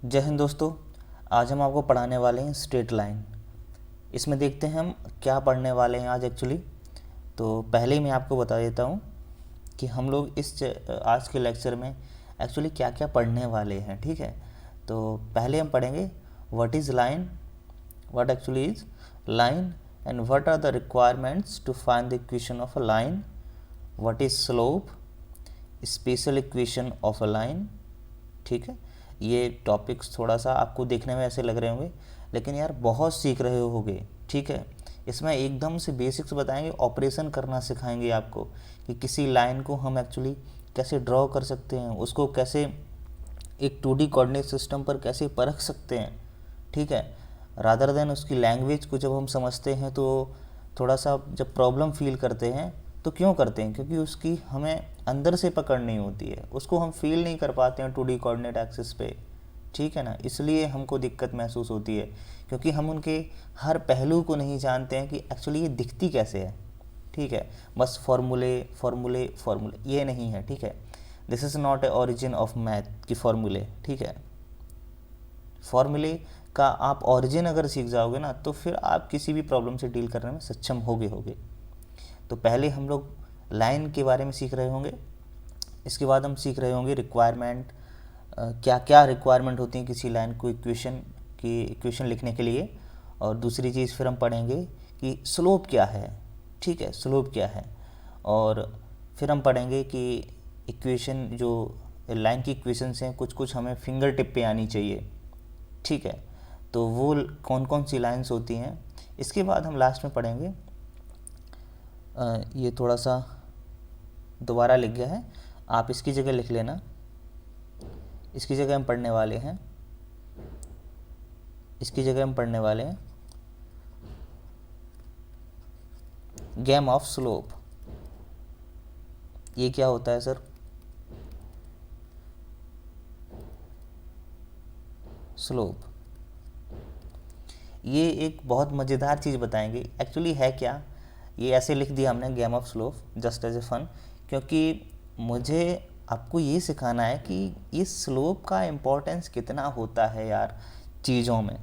जय हिंद दोस्तों। आज हम आपको पढ़ाने वाले हैं स्ट्रेट लाइन। इसमें देखते हैं हम क्या पढ़ने वाले हैं आज एक्चुअली। तो पहले ही मैं आपको बता देता हूँ कि हम लोग आज के लेक्चर में एक्चुअली क्या क्या पढ़ने वाले हैं। ठीक है, तो पहले हम पढ़ेंगे what is line, what actually is line and what are the requirements to find the equation of a line, what is slope, special equation of a line. ठीक है, ये टॉपिक्स थोड़ा सा आपको देखने में ऐसे लग रहे होंगे, लेकिन यार बहुत सीख रहे होगे। ठीक है, इसमें एकदम से बेसिक्स बताएंगे, ऑपरेशन करना सिखाएंगे आपको कि किसी लाइन को हम एक्चुअली कैसे ड्रॉ कर सकते हैं, उसको कैसे एक 2D कोऑर्डिनेट सिस्टम पर कैसे परख सकते हैं। ठीक है, रादर देन उसकी लैंग्वेज को जब हम समझते हैं तो थोड़ा सा जब प्रॉब्लम फील करते हैं तो क्यों करते हैं, क्योंकि उसकी हमें अंदर से पकड़नी होती है, उसको हम फील नहीं कर पाते हैं 2D कोऑर्डिनेट एक्सिस पे। ठीक है ना, इसलिए हमको दिक्कत महसूस होती है, क्योंकि हम उनके हर पहलू को नहीं जानते हैं कि एक्चुअली ये दिखती कैसे है। ठीक है, बस फॉर्मूले फॉर्मूले फॉर्मूले ये नहीं है। ठीक है, this is not a origin of math की फॉर्मूले। ठीक है, फॉर्मूले का आप ओरिजिन अगर सीख जाओगे ना तो फिर आप किसी भी प्रॉब्लम से डील करने में सक्षम होगे। तो पहले हम लोग लाइन के बारे में सीख रहे होंगे, इसके बाद हम सीख रहे होंगे रिक्वायरमेंट, क्या क्या रिक्वायरमेंट होती हैं किसी लाइन को इक्वेशन लिखने के लिए। और दूसरी चीज़ फिर हम पढ़ेंगे कि स्लोप क्या है। ठीक है, स्लोप क्या है। और फिर हम पढ़ेंगे कि इक्वेशन जो लाइन की इक्वेशंस हैं कुछ कुछ हमें फिंगर टिप पे आनी चाहिए। ठीक है, तो वो कौन कौन सी लाइंस होती हैं। इसके बाद हम लास्ट में पढ़ेंगे, ये थोड़ा सा दोबारा लिख गया है, आप इसकी जगह लिख लेना। इसकी जगह हम पढ़ने वाले हैं, इसकी जगह हम पढ़ने वाले हैं गेम ऑफ स्लोप। ये क्या होता है सर? स्लोप, ये एक बहुत मज़ेदार चीज़ बताएंगे। एक्चुअली है क्या, ये ऐसे लिख दिया हमने game of slope just as a fun, क्योंकि मुझे आपको ये सिखाना है कि ये स्लोप का इम्पोर्टेंस कितना होता है यार चीज़ों में।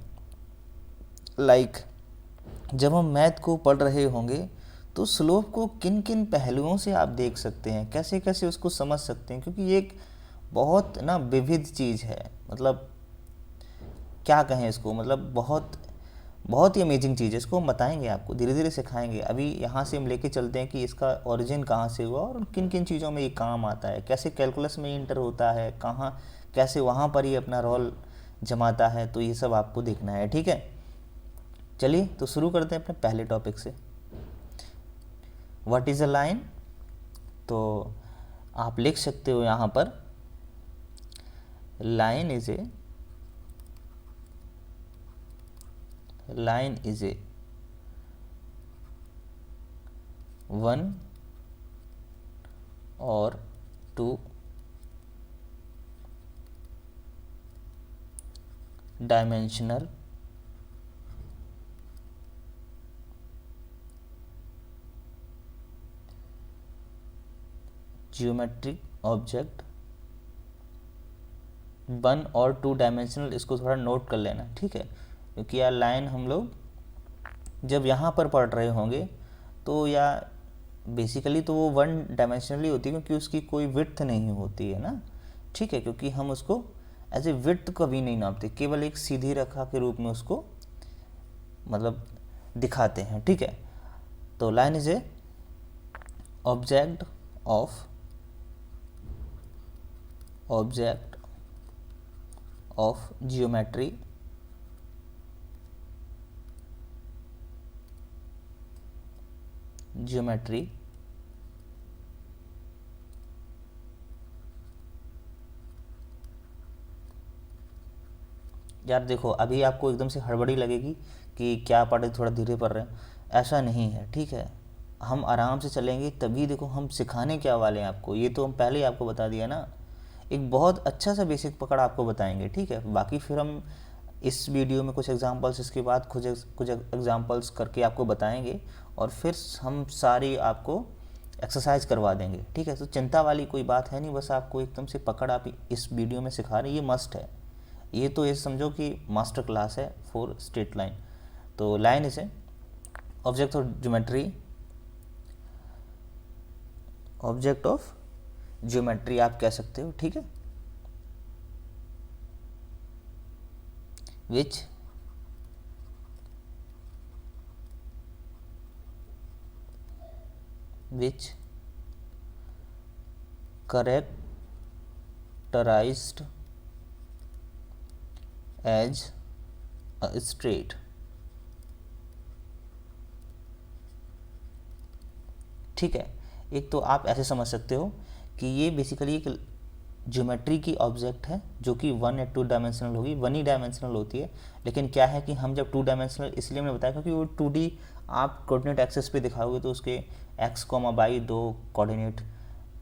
लाइक जब हम मैथ को पढ़ रहे होंगे तो स्लोप को किन किन पहलुओं से आप देख सकते हैं, कैसे कैसे उसको समझ सकते हैं, क्योंकि ये एक बहुत ना विविध चीज़ है। मतलब क्या कहें इसको, मतलब बहुत बहुत ही अमेजिंग चीज़ है। इसको हम बताएंगे, आपको धीरे धीरे सिखाएंगे। अभी यहाँ से हम लेके चलते हैं कि इसका ओरिजिन कहाँ से हुआ और किन किन चीज़ों में ये काम आता है, कैसे कैलकुलस में इंटर होता है, कहाँ कैसे वहाँ पर ये अपना रोल जमाता है। तो ये सब आपको देखना है। ठीक है, चलिए तो शुरू करते हैं अपने पहले टॉपिक से, व्हाट इज़ अ लाइन। तो आप लिख सकते हो यहाँ पर, लाइन इज ए वन और टू डायमेंशनल जियोमेट्रिक ऑब्जेक्ट। 1 और 2 डायमेंशनल, इसको थोड़ा नोट कर लेना। ठीक है, क्योंकि यार लाइन हम लोग जब यहाँ पर पढ़ रहे होंगे तो या बेसिकली तो वो 1 डायमेंशनली होती है, क्योंकि उसकी कोई विड्थ नहीं होती है ना। ठीक है, क्योंकि हम उसको एज ए विड्थ कभी नहीं नापते, केवल एक सीधी रेखा के रूप में उसको मतलब दिखाते हैं। ठीक है, तो line is a object of geometry यार देखो, अभी आपको एकदम से हड़बड़ी लगेगी कि क्या पढ़ रहे, थोड़ा धीरे पढ़ रहे हैं, ऐसा नहीं है। ठीक है, हम आराम से चलेंगे, तभी देखो हम सिखाने क्या वाले हैं आपको। ये तो हम पहले ही आपको बता दिया ना, एक बहुत अच्छा सा बेसिक पकड़ आपको बताएंगे। ठीक है, बाकी फिर हम इस वीडियो में कुछ एग्जांपल्स, इसके बाद कुछ एग्जांपल्स करके आपको बताएंगे, और फिर हम सारी आपको एक्सरसाइज करवा देंगे। ठीक है, तो चिंता वाली कोई बात है नहीं, बस आपको एकदम से पकड़ आप इस वीडियो में सिखा रहे हैं, ये मस्ट है। ये तो ये समझो कि मास्टर क्लास है फॉर स्ट्रेट लाइन। तो line is a object of geometry, object of geometry आप कह सकते हो, ठीक है, विच characterized as a straight। ठीक है, एक तो आप ऐसे समझ सकते हो कि ये बेसिकली एक ज्योमेट्री की ऑब्जेक्ट है जो कि 1 या 2 डायमेंशनल होगी, 1 ही डायमेंशनल होती है। लेकिन क्या है कि हम जब 2 डायमेंशनल, इसलिए मैंने बताया क्योंकि वो 2D आप कोऑर्डिनेट एक्सेस पे दिखाओगे तो उसके x, y 2 कोऑर्डिनेट,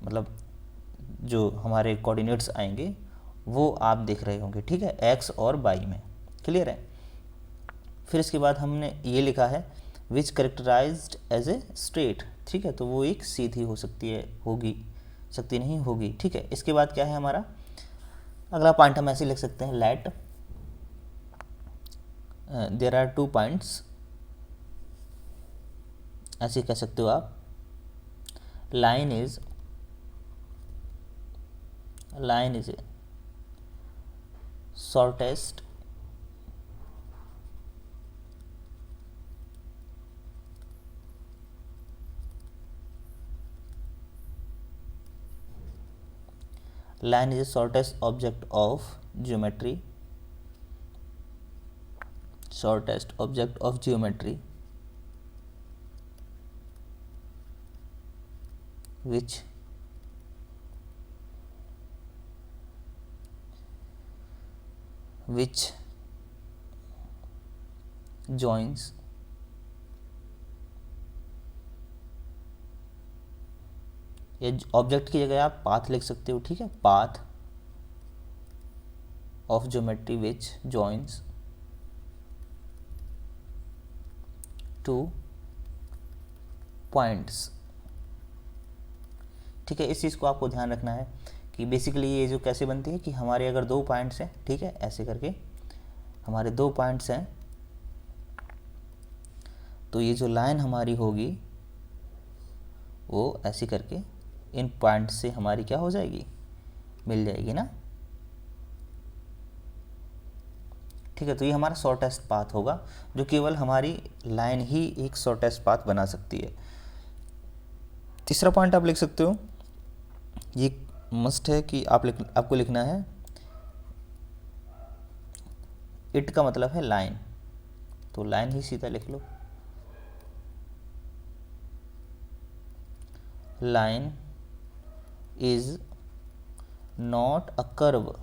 मतलब जो हमारे कोऑर्डिनेट्स आएंगे वो आप देख रहे होंगे, ठीक है, x और y में। क्लियर है। फिर इसके बाद हमने ये लिखा है विच करेक्टराइज्ड एज ए स्ट्रेट। ठीक है, तो वो एक सीधी हो सकती है, होगी, सकती नहीं, होगी। ठीक है, इसके बाद क्या है हमारा अगला पॉइंट, हम ऐसे लिख सकते हैं लेट देयर आर 2 पॉइंट्स, ऐसे कह सकते हो आप, line is a shortest line is the shortest object of geometry, shortest object of geometry which joins ये ऑब्जेक्ट की जगह आप पाथ लिख सकते हो, ठीक है, path of geometry which joins two points. ठीक है, इस चीज़ को आपको ध्यान रखना है कि बेसिकली ये जो कैसे बनती है कि हमारे अगर 2 पॉइंट्स हैं, ठीक है, ऐसे करके हमारे 2 पॉइंट्स हैं, तो ये जो लाइन हमारी होगी वो ऐसी करके इन पॉइंट से हमारी क्या हो जाएगी, मिल जाएगी ना। ठीक है, तो ये हमारा शॉर्टेस्ट पाथ होगा जो केवल हमारी लाइन ही एक शॉर्टेस्ट पाथ बना सकती है। तीसरा पॉइंट आप लिख सकते हो, ये मस्ट है कि आपको लिखना है इट का मतलब है लाइन, तो लाइन ही सीधा लिख लो, line is not a curve.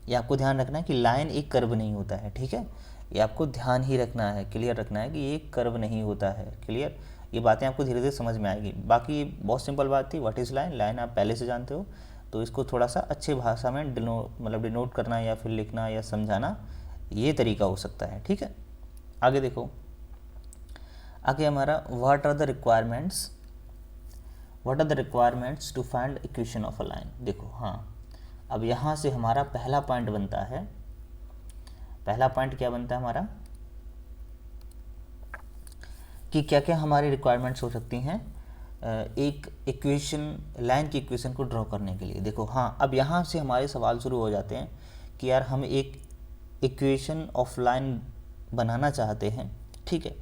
ये आपको ध्यान रखना है कि लाइन एक कर्व नहीं होता है, ठीक है, ये आपको ध्यान ही रखना है, क्लियर रखना है कि ये कर्व नहीं होता है। क्लियर, ये बातें आपको धीरे धीरे समझ में आएगी। बाकी बहुत सिंपल बात थी, व्हाट इज़ लाइन, लाइन आप पहले से जानते हो, तो इसको थोड़ा सा अच्छे भाषा में डिनोट करना या फिर लिखना या समझाना, ये तरीका हो सकता है। ठीक है, आगे देखो, आगे हमारा what are the requirements to find equation of a line. देखो, हाँ, अब यहाँ से हमारा पहला पॉइंट बनता है, पहला पॉइंट क्या बनता है हमारा कि क्या क्या हमारी रिक्वायरमेंट्स हो सकती हैं एक इक्वेशन, लाइन की इक्वेशन को ड्रॉ करने के लिए। देखो, हाँ, अब यहाँ से हमारे सवाल शुरू हो जाते हैं कि यार हम एक इक्वेशन ऑफ लाइन बनाना चाहते हैं, ठीक है,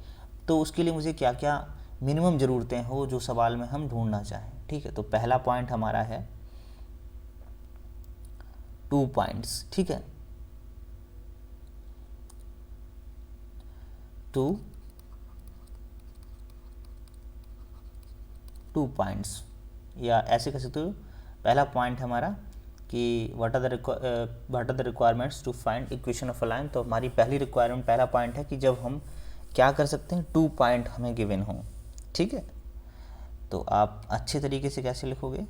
तो उसके लिए मुझे क्या क्या मिनिमम ज़रूरतें हो जो सवाल में हम ढूंढना चाहें। ठीक है, तो पहला पॉइंट हमारा है 2 पॉइंट्स, ठीक है, 2 पॉइंट्स, या ऐसे कह सकते हो पहला पॉइंट हमारा कि what are the requirements to find equation of a line. तो हमारी पहली रिक्वायरमेंट, पहला पॉइंट है कि जब हम क्या कर सकते हैं, 2 पॉइंट हमें गिवन हों। ठीक है, तो आप अच्छे तरीके से कैसे लिखोगे,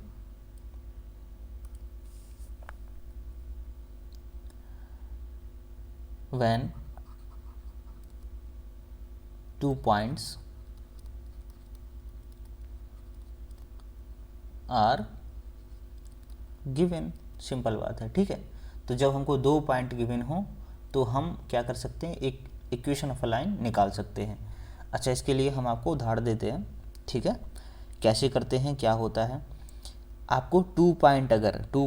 when 2 points are given, simple बात है। ठीक है, तो जब हमको 2 पॉइंट गिवन हो तो हम क्या कर सकते हैं, एक इक्वेशन ऑफ अ लाइन निकाल सकते हैं। अच्छा, इसके लिए हम आपको उदाहरण देते हैं, ठीक है। कैसे करते हैं, क्या होता है, आपको 2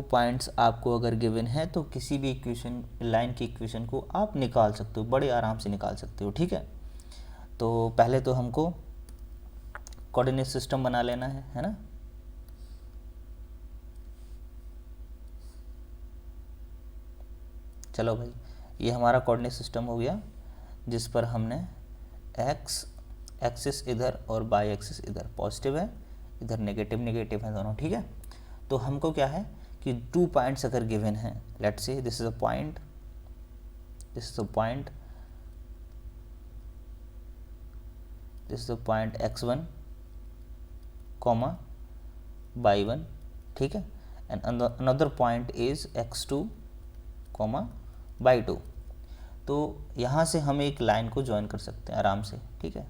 पॉइंट्स आपको अगर गिवन है तो किसी भी इक्वेशन, लाइन की इक्वेशन को आप निकाल सकते हो, बड़े आराम से निकाल सकते हो, ठीक है। तो पहले तो हमको कोऑर्डिनेट सिस्टम बना लेना है ना। चलो भाई, ये हमारा कोऑर्डिनेट सिस्टम हो गया, जिस पर हमने एक्स एक्सिस इधर और बाई एक्सिस इधर, पॉजिटिव है इधर नेगेटिव है दोनों, ठीक है। तो हमको क्या है कि 2 पॉइंट्स अगर गिवन हैं, let's say this is a point, this is a point, this is a point x1 comma y1, ठीक है, and another point is x2 comma y2। तो यहाँ से हम एक लाइन को ज्वाइन कर सकते हैं आराम से, ठीक है।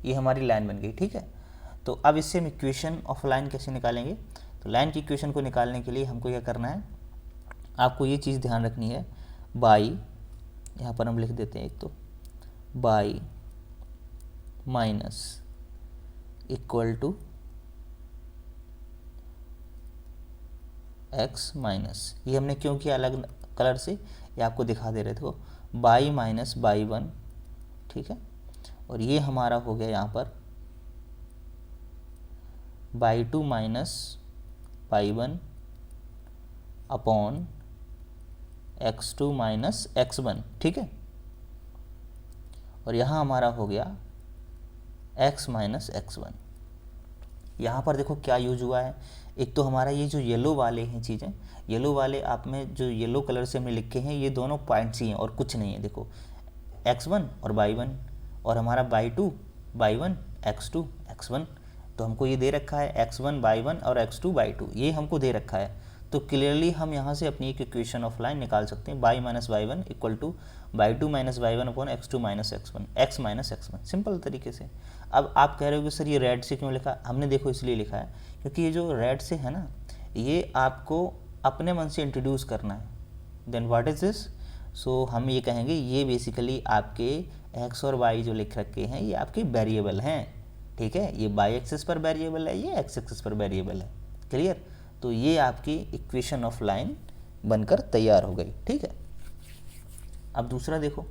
ये हमारी लाइन बन गई, ठीक है। तो अब इससे हम इक्वेशन ऑफ लाइन कैसे निकालेंगे, तो लाइन की इक्वेशन को निकालने के लिए हमको क्या करना है, आपको ये चीज़ ध्यान रखनी है, बाई, यहाँ पर हम लिख देते हैं एक तो, y minus equal to x minus, ये हमने क्यों किया अलग कलर से, ये आपको दिखा दे रहे थे, बाई माइनस बाई 1, ठीक है। और ये हमारा हो गया यहाँ पर by 2 minus y 1 upon x2 minus x1, ठीक है। और यहाँ हमारा हो गया x माइनस x1। यहाँ पर देखो क्या यूज हुआ है, एक तो हमारा ये जो येलो वाले हैं चीज़ें, येलो वाले आप में जो येलो कलर से हमने लिखे हैं, ये दोनों पॉइंट्स ही हैं और कुछ नहीं है। देखो x1 और y1, और हमारा y2 y1 x2 x1, तो हमको ये दे रखा है x1 y1 और x2 y2, ये हमको दे रखा है। तो क्लियरली हम यहाँ से अपनी एक इक्वेशन ऑफ लाइन निकाल सकते हैं, y minus y one equal to y2 minus y one upon x2 minus x1, x minus x1, simple तरीके से। अब आप कह रहे हो कि सर ये रेड से क्यों लिखा, हमने देखो इसलिए लिखा है क्योंकि ये जो रेड से है ना, ये आपको अपने मन से इंट्रोड्यूस करना है। देन व्हाट इज दिस, सो हम ये कहेंगे ये बेसिकली आपके x और y जो लिख रखे हैं ये आपके वेरिएबल हैं, ठीक है। ये y एक्सिस पर वेरिएबल है, ये x एक्सिस पर वेरिएबल है, क्लियर। तो ये आपकी इक्वेशन ऑफ लाइन बनकर तैयार हो गई, ठीक है। अब दूसरा देखो,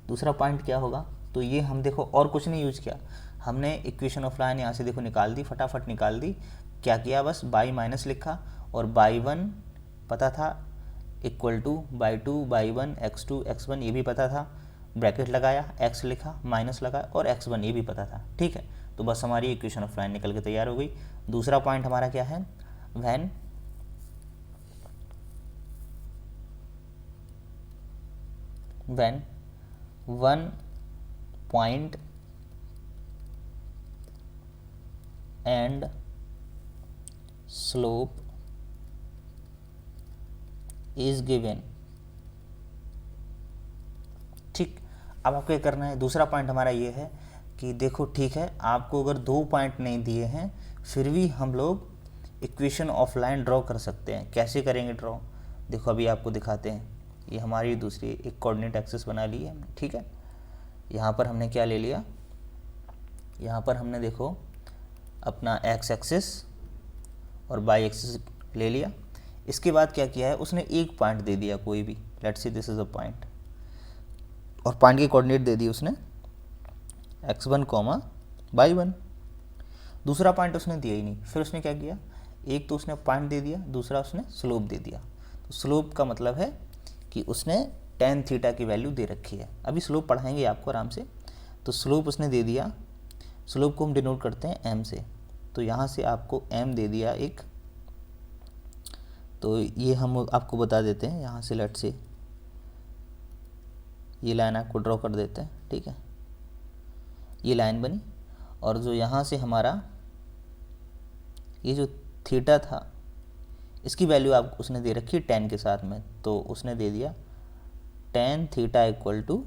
दूसरा पॉइंट क्या होगा, तो ये हम देखो और कुछ नहीं यूज किया, हमने इक्वेशन ऑफ लाइन यहाँ से देखो निकाल दी, फटाफट निकाल दी। क्या किया, बस बाई माइनस लिखा और बाई 1 पता था equal two by 2 by 1 x2 x1 ये भी पता था, ब्रैकेट लगाया, x लिखा, माइनस लगाया और x1 ये भी पता था, ठीक है। तो बस हमारी इक्वेशन ऑफ लाइन निकल के तैयार हो गई। दूसरा पॉइंट हमारा क्या है, when one point and slope is given, ठीक। अब आपको क्या करना है, दूसरा पॉइंट हमारा ये है कि देखो ठीक है, आपको अगर 2 पॉइंट नहीं दिए हैं फिर भी हम लोग इक्वेशन ऑफ लाइन ड्रॉ कर सकते हैं। कैसे करेंगे ड्रॉ, देखो अभी आपको दिखाते हैं। ये हमारी दूसरी एक कोऑर्डिनेट एक्सिस बना ली है हमने, ठीक है। यहाँ पर हमने क्या ले लिया, यहाँ पर हमने देखो अपना एक्स एक्सिस और बाई एक्सिस ले लिया। इसके बाद क्या किया है, उसने एक पॉइंट दे दिया कोई भी, let's see this is a point, और पॉइंट की कोऑर्डिनेट दे दी उसने x1 कॉमा y1। दूसरा पॉइंट उसने दिया ही नहीं, फिर उसने क्या किया, एक तो उसने पॉइंट दे दिया, दूसरा उसने स्लोप दे दिया। तो स्लोप का मतलब है कि उसने tan थीटा की वैल्यू दे रखी है। अभी स्लोप पढ़ाएंगे आपको आराम से। तो स्लोप उसने दे दिया, स्लोप को हम डिनोट करते हैं m से, तो यहाँ से आपको m दे दिया एक, तो ये हम आपको बता देते हैं यहाँ से, लेट से ये लाइन आपको ड्रॉ कर देते हैं, ठीक है। ये लाइन बनी, और जो यहाँ से हमारा ये जो थीटा था इसकी वैल्यू आप उसने दे रखी है tan के साथ में, तो उसने दे दिया tan थीटा इक्वल टू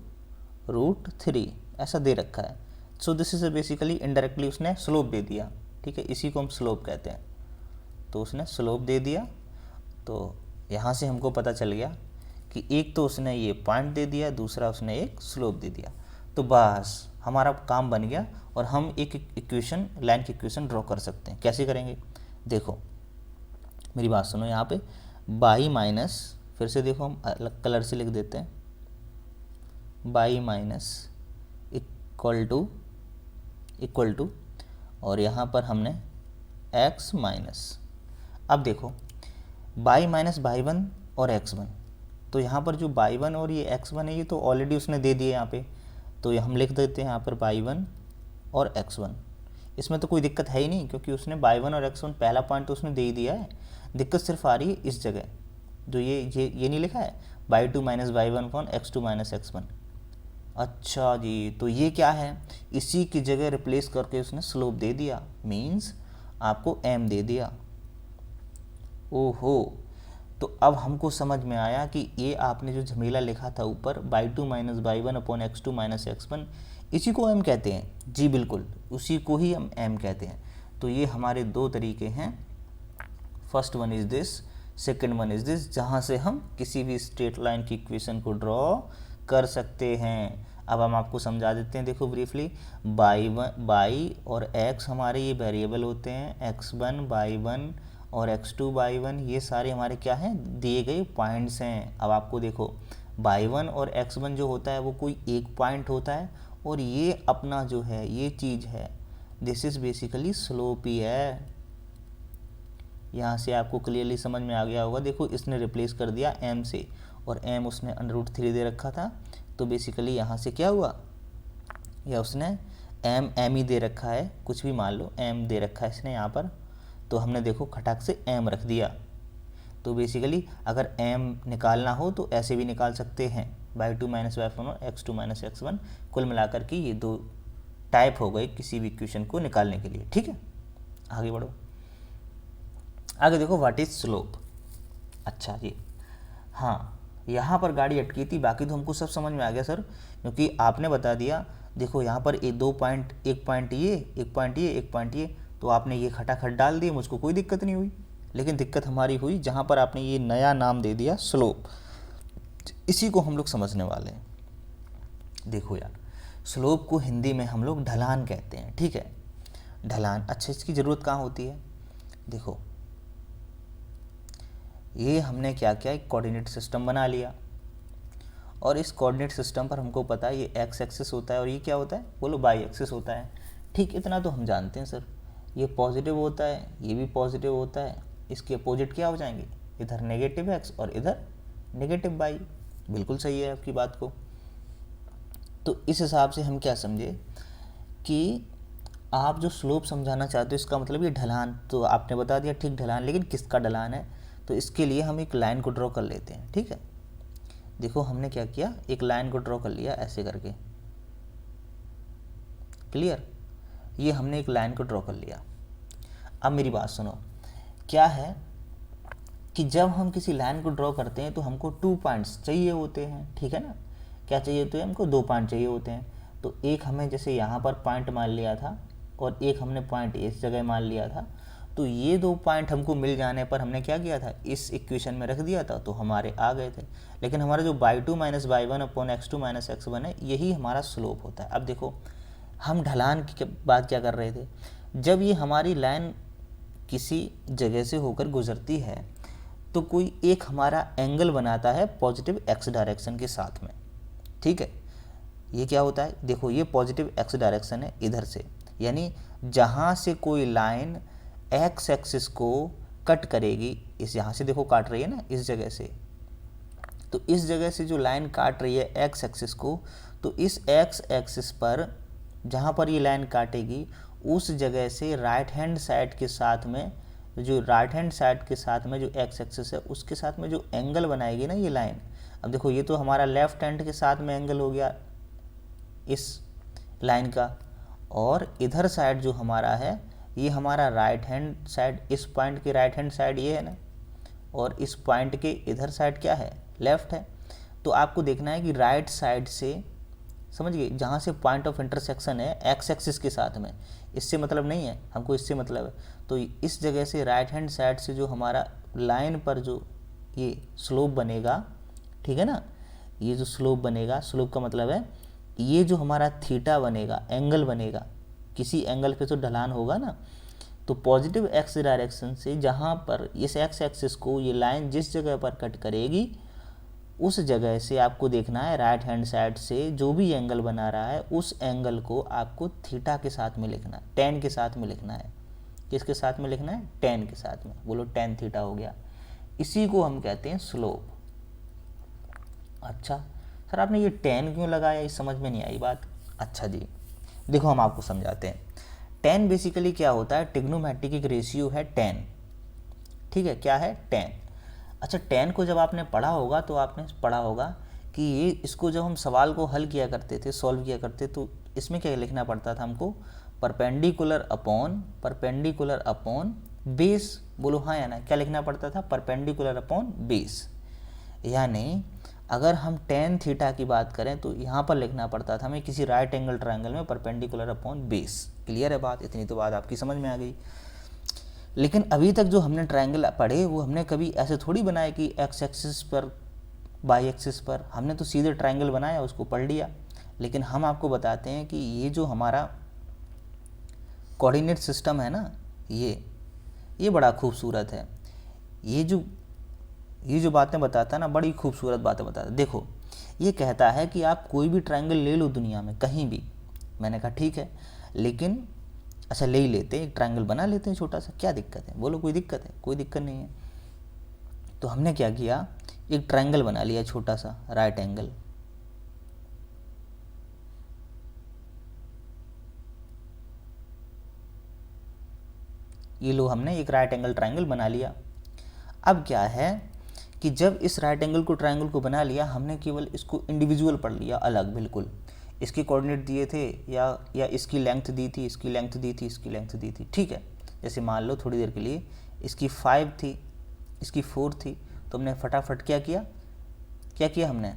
√3, ऐसा दे रखा है। So this is basically indirectly उसने स्लोप दे दिया, ठीक है, इसी को हम स्लोप कहते हैं। तो उसने स्लोप दे दिया तो यहाँ से हमको पता चल गया कि एक तो उसने ये पॉइंट दे दिया, दूसरा उसने एक स्लोप दे दिया। तो बस हमारा काम बन गया और हम एक इक्वेशन, लाइन की इक्वेशन ड्रॉ कर सकते हैं। कैसे करेंगे? देखो मेरी बात सुनो, यहाँ पे बाई माइनस, फिर से देखो हम अलग कलर से लिख देते हैं, बाई माइनस इक्वल टू और यहाँ पर हमने x माइनस। अब देखो बाई माइनस बाई वन और x1, तो यहाँ पर जो बाई वन और ये x1 है ये तो ऑलरेडी उसने दे दिए यहाँ पे, तो ये हम लिख देते हैं यहाँ पर बाई वन और x1। इसमें तो कोई दिक्कत है ही नहीं क्योंकि उसने बाई वन और x1 पहला पॉइंट तो उसने दे ही दिया है। दिक्कत सिर्फ आ रही है इस जगह, जो ये नहीं लिखा है by two minus by one upon x2 minus x1। अच्छा जी, तो ये क्या है, इसी की जगह रिप्लेस करके उसने स्लोप दे दिया, मीन्स आपको m दे दिया। ओहो, तो अब हमको समझ में आया कि ये आपने जो झमेला लिखा था ऊपर by two minus by one upon x2 minus x1, इसी को m कहते हैं। जी बिल्कुल, उसी को ही हम m कहते हैं। तो ये हमारे दो तरीके हैं, first one is this, second one is this, जहाँ से हम किसी भी स्ट्रेट लाइन की इक्वेशन को ड्रॉ कर सकते हैं। अब हम आपको समझा देते हैं, देखो ब्रीफली, बाई और x हमारे ये वेरिएबल होते हैं, x1 बाई वन और x2 बाई वन, ये सारे हमारे क्या हैं, दिए गए पॉइंट्स हैं। अब आपको देखो बाई वन और x1 जो होता है वो कोई एक पॉइंट होता है, और ये अपना जो है ये चीज़ है, दिस इज़ बेसिकली स्लोप ही है। यहाँ से आपको क्लियरली समझ में आ गया होगा। देखो इसने रिप्लेस कर दिया m से, और m उसने √3 दे रखा था, तो बेसिकली यहाँ से क्या हुआ, या उसने m ही दे रखा है, कुछ भी मान लो m दे रखा है इसने यहाँ पर, तो हमने देखो खटाक से m रख दिया। तो बेसिकली अगर m निकालना हो तो ऐसे भी निकाल सकते हैं, by two minus by one और x2 माइनस x1। कुल मिलाकर के ये दो टाइप हो गए किसी भी इक्वेशन को निकालने के लिए। ठीक है, आगे बढ़ो। आगे देखो व्हाट इज स्लोप। अच्छा जी, हाँ यहाँ पर गाड़ी अटकी थी, बाकी तो हमको सब समझ में आ गया सर, क्योंकि आपने बता दिया। देखो यहाँ पर दो पॉइंट, एक पॉइंट ये, एक पॉइंट ये, एक पॉइंट ये, तो आपने ये खटाखट डाल दिए, मुझको कोई दिक्कत नहीं हुई। लेकिन दिक्कत हमारी हुई जहाँ पर आपने ये नया नाम दे दिया स्लोप। इसी को हम लोग समझने वाले हैं। देखो यार, स्लोप को हिंदी में हम लोग ढलान कहते हैं। ठीक है, ढलान। अच्छा, इसकी ज़रूरत कहाँ होती है? देखो ये हमने क्या किया, एक कोऑर्डिनेट सिस्टम बना लिया, और इस कोऑर्डिनेट सिस्टम पर हमको पता है ये एक्स एक्सिस होता है और ये क्या होता है, बोलो वाई एक्सिस होता है। ठीक, इतना तो हम जानते हैं सर, ये पॉजिटिव होता है, ये भी पॉजिटिव होता है, इसके अपोजिट क्या हो जाएंगे, इधर नेगेटिव एक्स और इधर नेगेटिव वाई। बिल्कुल सही है आपकी बात को। तो इस हिसाब से हम क्या समझे कि आप जो स्लोप समझाना चाहते हो इसका मतलब ये ढलान, तो आपने बता दिया ठीक ढलान, लेकिन किसका ढलान है, तो इसके लिए हम एक लाइन को ड्रॉ कर लेते हैं। ठीक है, देखो हमने क्या किया, एक लाइन को ड्रॉ कर लिया ऐसे करके, क्लियर, ये हमने एक लाइन को ड्रॉ कर लिया। अब मेरी बात सुनो, क्या है कि जब हम किसी लाइन को ड्रॉ करते हैं तो हमको 2 पॉइंट्स चाहिए होते हैं। ठीक है ना, क्या चाहिए होते हैं, हमको 2 पॉइंट चाहिए होते हैं। तो एक हमें जैसे यहाँ पर पॉइंट मान लिया था, और एक हमने पॉइंट इस जगह मान लिया था। तो ये 2 पॉइंट हमको मिल जाने पर हमने क्या किया था, इस इक्वेशन में रख दिया था, तो हमारे आ गए थे। लेकिन हमारा जो by two minus by one upon x2 minus x1 है, यही हमारा स्लोप होता है। अब देखो हम ढलान की बात क्या कर रहे थे, जब ये हमारी लाइन किसी जगह से होकर गुजरती है तो कोई एक हमारा एंगल बनाता है पॉजिटिव x डायरेक्शन के साथ में। ठीक है, ये क्या होता है, देखो ये पॉजिटिव x डायरेक्शन है इधर से, यानी जहाँ से कोई लाइन x एक्सिस को कट करेगी, इस यहाँ से देखो काट रही है ना इस जगह से, तो इस जगह से जो लाइन काट रही है x एक्सिस को, तो इस x एक्सिस पर जहाँ पर ये लाइन काटेगी उस जगह से राइट हैंड साइड के साथ में, जो राइट हैंड साइड के साथ में जो x एक्सिस है उसके साथ में जो एंगल बनाएगी ना ये लाइन। अब देखो ये तो हमारा लेफ्ट हैंड के साथ में एंगल हो गया इस लाइन का, और इधर साइड जो हमारा है ये हमारा राइट हैंड साइड, इस पॉइंट की राइट हैंड साइड ये है ना, और इस पॉइंट के इधर साइड क्या है, लेफ्ट है। तो आपको देखना है कि राइट साइड से, समझ गए, जहाँ से पॉइंट ऑफ इंटरसेक्शन है एक्स एक्सिस के साथ में, इससे मतलब नहीं है हमको, इससे मतलब है। तो इस जगह से राइट हैंड साइड से जो हमारा लाइन पर जो ये स्लोप बनेगा, ठीक है ना, ये जो स्लोप बनेगा, स्लोप का मतलब है ये जो हमारा थीटा बनेगा, एंगल बनेगा, किसी एंगल पे तो ढलान होगा ना, तो पॉजिटिव एक्स डायरेक्शन से जहाँ पर इस एक्स एक्सिस को ये लाइन जिस जगह पर कट करेगी उस जगह से आपको देखना है राइट हैंड साइड से जो भी एंगल बना रहा है उस एंगल को आपको थीटा के साथ में लिखना है, टेन के साथ में लिखना है। किसके साथ में लिखना है? टेन के साथ में। बोलो टेन थीटा हो गया, इसी को हम कहते हैं स्लोप। अच्छा सर आपने ये टेन क्यों लगाया, ये समझ में नहीं आई बात। अच्छा जी देखो हम आपको समझाते हैं। टेन बेसिकली क्या होता है, ट्रिग्नोमेट्रिक एक रेशियो है टेन, ठीक है, क्या है? टेन। अच्छा टेन को जब आपने पढ़ा होगा तो आपने पढ़ा होगा कि ये इसको जब हम सवाल को हल किया करते थे, सॉल्व किया करते, तो इसमें क्या लिखना पड़ता था हमको? Perpendicular upon base. बोलो हाँ या ना, क्या लिखना पड़ता था? Perpendicular upon base. यानी अगर हम टेन थीटा की बात करें तो यहाँ पर लिखना पड़ता था हमें किसी राइट एंगल ट्रायंगल में परपेंडिकुलर अपॉन बेस। क्लियर है बात? इतनी तो बात आपकी समझ में आ गई। लेकिन अभी तक जो हमने ट्रायंगल पढ़े वो हमने कभी ऐसे थोड़ी बनाए कि एक्स एक्सिस पर वाई एक्सिस पर, हमने तो सीधे ट्रायंगल बनाया, उसको पढ़ लिया। लेकिन हम आपको बताते हैं कि ये जो हमारा कोऑर्डिनेट सिस्टम है ना, ये बड़ा खूबसूरत है। ये जो बातें बताता है ना, बड़ी खूबसूरत बातें बताता है। देखो ये कहता है कि आप कोई भी ट्रायंगल ले लो दुनिया में कहीं भी। मैंने कहा ठीक है, लेकिन अच्छा ले ही लेते हैं, एक ट्रायंगल बना लेते हैं छोटा सा, क्या दिक्कत है? बोलो कोई दिक्कत है? कोई दिक्कत नहीं है। तो हमने क्या किया, एक ट्रायंगल बना लिया छोटा सा राइट एंगल। ये लो हमने एक राइट एंगल ट्रायंगल बना लिया। अब क्या है कि जब इस राइट एंगल को ट्रायंगल को बना लिया, हमने केवल इसको इंडिविजुअल पढ़ लिया, अलग बिल्कुल। इसके कोऑर्डिनेट दिए थे या इसकी लेंथ दी थी, इसकी लेंथ दी थी, इसकी लेंथ दी थी, ठीक है। जैसे मान लो थोड़ी देर के लिए इसकी 5 थी, इसकी 4 थी, तो हमने फटाफट क्या किया हमने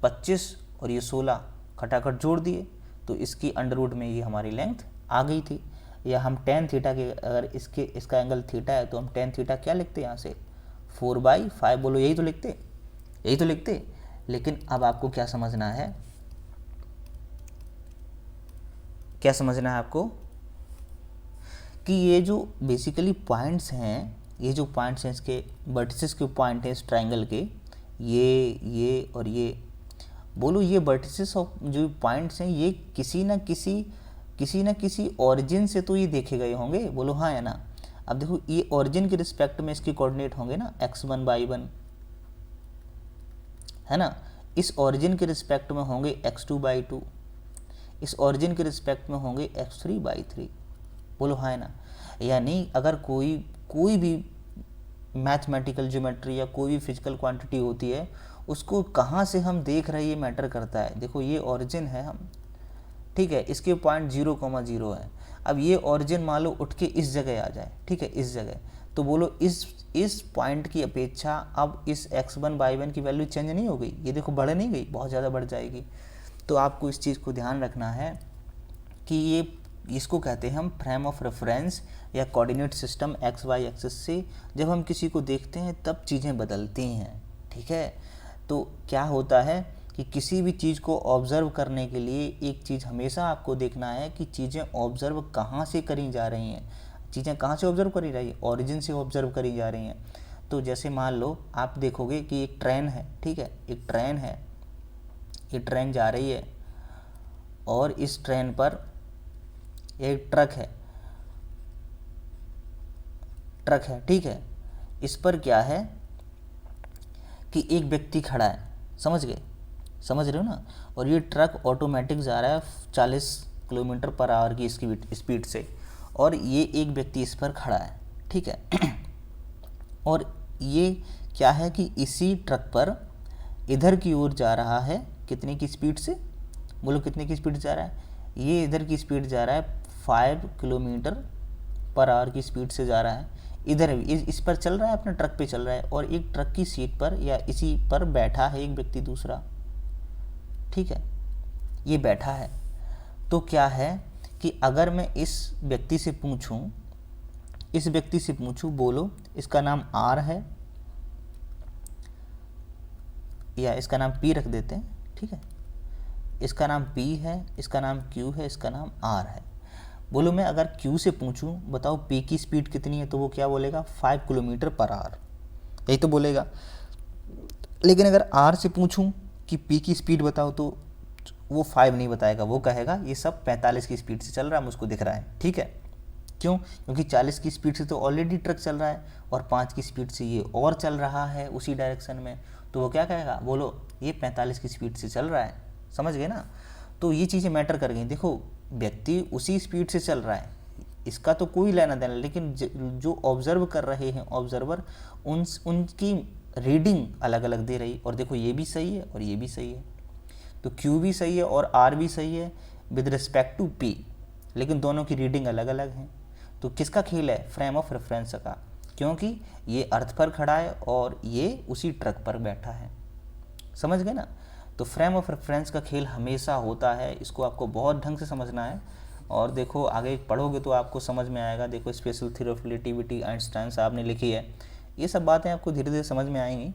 25 और ये 16 खटाखट जोड़ दिए, तो इसकी अंडर रूट में ये हमारी लेंथ आ गई थी। या हम टेन थीटा के, अगर इसका एंगल थीटा है तो हम टेन थीटा क्या लिखते हैं यहाँ से? 4/5। बोलो यही तो लिखते। लेकिन अब आपको क्या समझना है आपको कि ये जो बेसिकली पॉइंट्स हैं, ये जो पॉइंट्स हैं, इसके वर्टिसेस के पॉइंट हैं इस ट्रायंगल के, ये और ये, बोलो ये वर्टिसेस ऑफ जो पॉइंट्स हैं ये किसी न किसी ओरिजिन से तो ये देखे गए होंगे। बोलो हाँ या ना। अब देखो ये ओरिजिन के रिस्पेक्ट में इसके कोऑर्डिनेट होंगे ना, x1 y1 है ना, इस ओरिजिन के रिस्पेक्ट में होंगे x2 y2, इस ओरिजिन के रिस्पेक्ट में होंगे x3 y3। बोलो हाँ ना। यानी अगर कोई भी मैथमेटिकल ज्योमेट्री या कोई भी फिजिकल क्वांटिटी होती है, उसको कहाँ से हम देख रहे हैं ये मैटर करता है। देखो ये ओरिजिन है हम, ठीक है, इसके पॉइंट 0,0 है। अब ये ओरिजिन मान लो उठ के इस जगह आ जाए, ठीक है, इस जगह, तो बोलो इस पॉइंट की अपेक्षा अब इस x1 y1 की वैल्यू चेंज नहीं हो गई? ये देखो बढ़ नहीं गई, बहुत ज़्यादा बढ़ जाएगी। तो आपको इस चीज़ को ध्यान रखना है कि इसको कहते हैं हम फ्रेम ऑफ रेफरेंस या coordinate system x y axis से जब हम किसी को देखते हैं तब चीज़ें बदलती हैं, ठीक है। तो क्या होता है कि किसी भी चीज़ को ऑब्ज़र्व करने के लिए एक चीज़ हमेशा आपको देखना है कि चीज़ें ऑब्ज़र्व कहाँ से करी जा रही हैं। चीज़ें कहाँ से ऑब्ज़र्व करी रही है? ओरिजिन से ऑब्ज़र्व करी जा रही हैं। तो जैसे मान लो आप देखोगे कि एक ट्रेन है, ठीक है, एक ट्रेन है, ये ट्रेन जा रही है और इस ट्रेन पर एक ट्रक है, ठीक है। इस पर क्या है कि एक व्यक्ति खड़ा है, समझ रहे हो ना, और ये ट्रक ऑटोमेटिक जा रहा है 40 किलोमीटर पर आवर की स्पीड से, और ये एक व्यक्ति इस पर खड़ा है, ठीक है। और ये क्या है कि इसी ट्रक पर इधर की ओर जा रहा है, कितने की स्पीड से? बोलो कितने की स्पीड जा रहा है? ये इधर की स्पीड जा रहा है 5 किलोमीटर पर आवर की स्पीड से जा रहा है। इधर इस पर चल रहा है, अपने ट्रक पे चल रहा है, और एक ट्रक की सीट पर या इसी पर बैठा है एक व्यक्ति दूसरा, ठीक है, ये बैठा है। तो क्या है कि अगर मैं इस व्यक्ति से पूछूं, बोलो इसका नाम आर है, या इसका नाम P रख देते हैं, ठीक है। इसका नाम P है, इसका नाम Q है, इसका नाम R है। बोलो मैं अगर Q से पूछूं बताओ P की स्पीड कितनी है, तो वो क्या बोलेगा 5 किलोमीटर पर आवर, यही तो बोलेगा। लेकिन अगर R से पूछूं कि P की स्पीड बताओ तो वो 5 नहीं बताएगा, वो कहेगा ये सब 45 की स्पीड से चल रहा है, मुझको दिख रहा है, ठीक है। क्यों? क्योंकि 40 की स्पीड से तो ऑलरेडी ट्रक चल रहा है और 5 की स्पीड से ये और चल रहा है उसी डायरेक्शन में, तो वो क्या कहेगा, बोलो ये 45 की स्पीड से चल रहा है। समझ गए ना? तो ये चीज़ें मैटर कर गई। देखो व्यक्ति उसी स्पीड से चल रहा है, इसका तो कोई लेना देना, लेकिन जो ऑब्जर्व कर रहे हैं ऑब्जर्वर, उनकी रीडिंग अलग अलग दे रही। और देखो ये भी सही है और ये भी सही है, तो Q भी सही है और R भी सही है विद रिस्पेक्ट टू P, लेकिन दोनों की रीडिंग अलग अलग है। तो किसका खेल है? फ्रेम ऑफ रेफरेंस का, क्योंकि ये अर्थ पर खड़ा है और ये उसी ट्रक पर बैठा है। समझ गए ना? तो फ्रेम ऑफ रेफरेंस का खेल हमेशा होता है, इसको आपको बहुत ढंग से समझना है। और देखो आगे पढ़ोगे तो आपको समझ में आएगा। देखो special theory of relativity Einstein साहब ने लिखी है, ये सब बातें आपको धीरे धीरे समझ में आएंगी।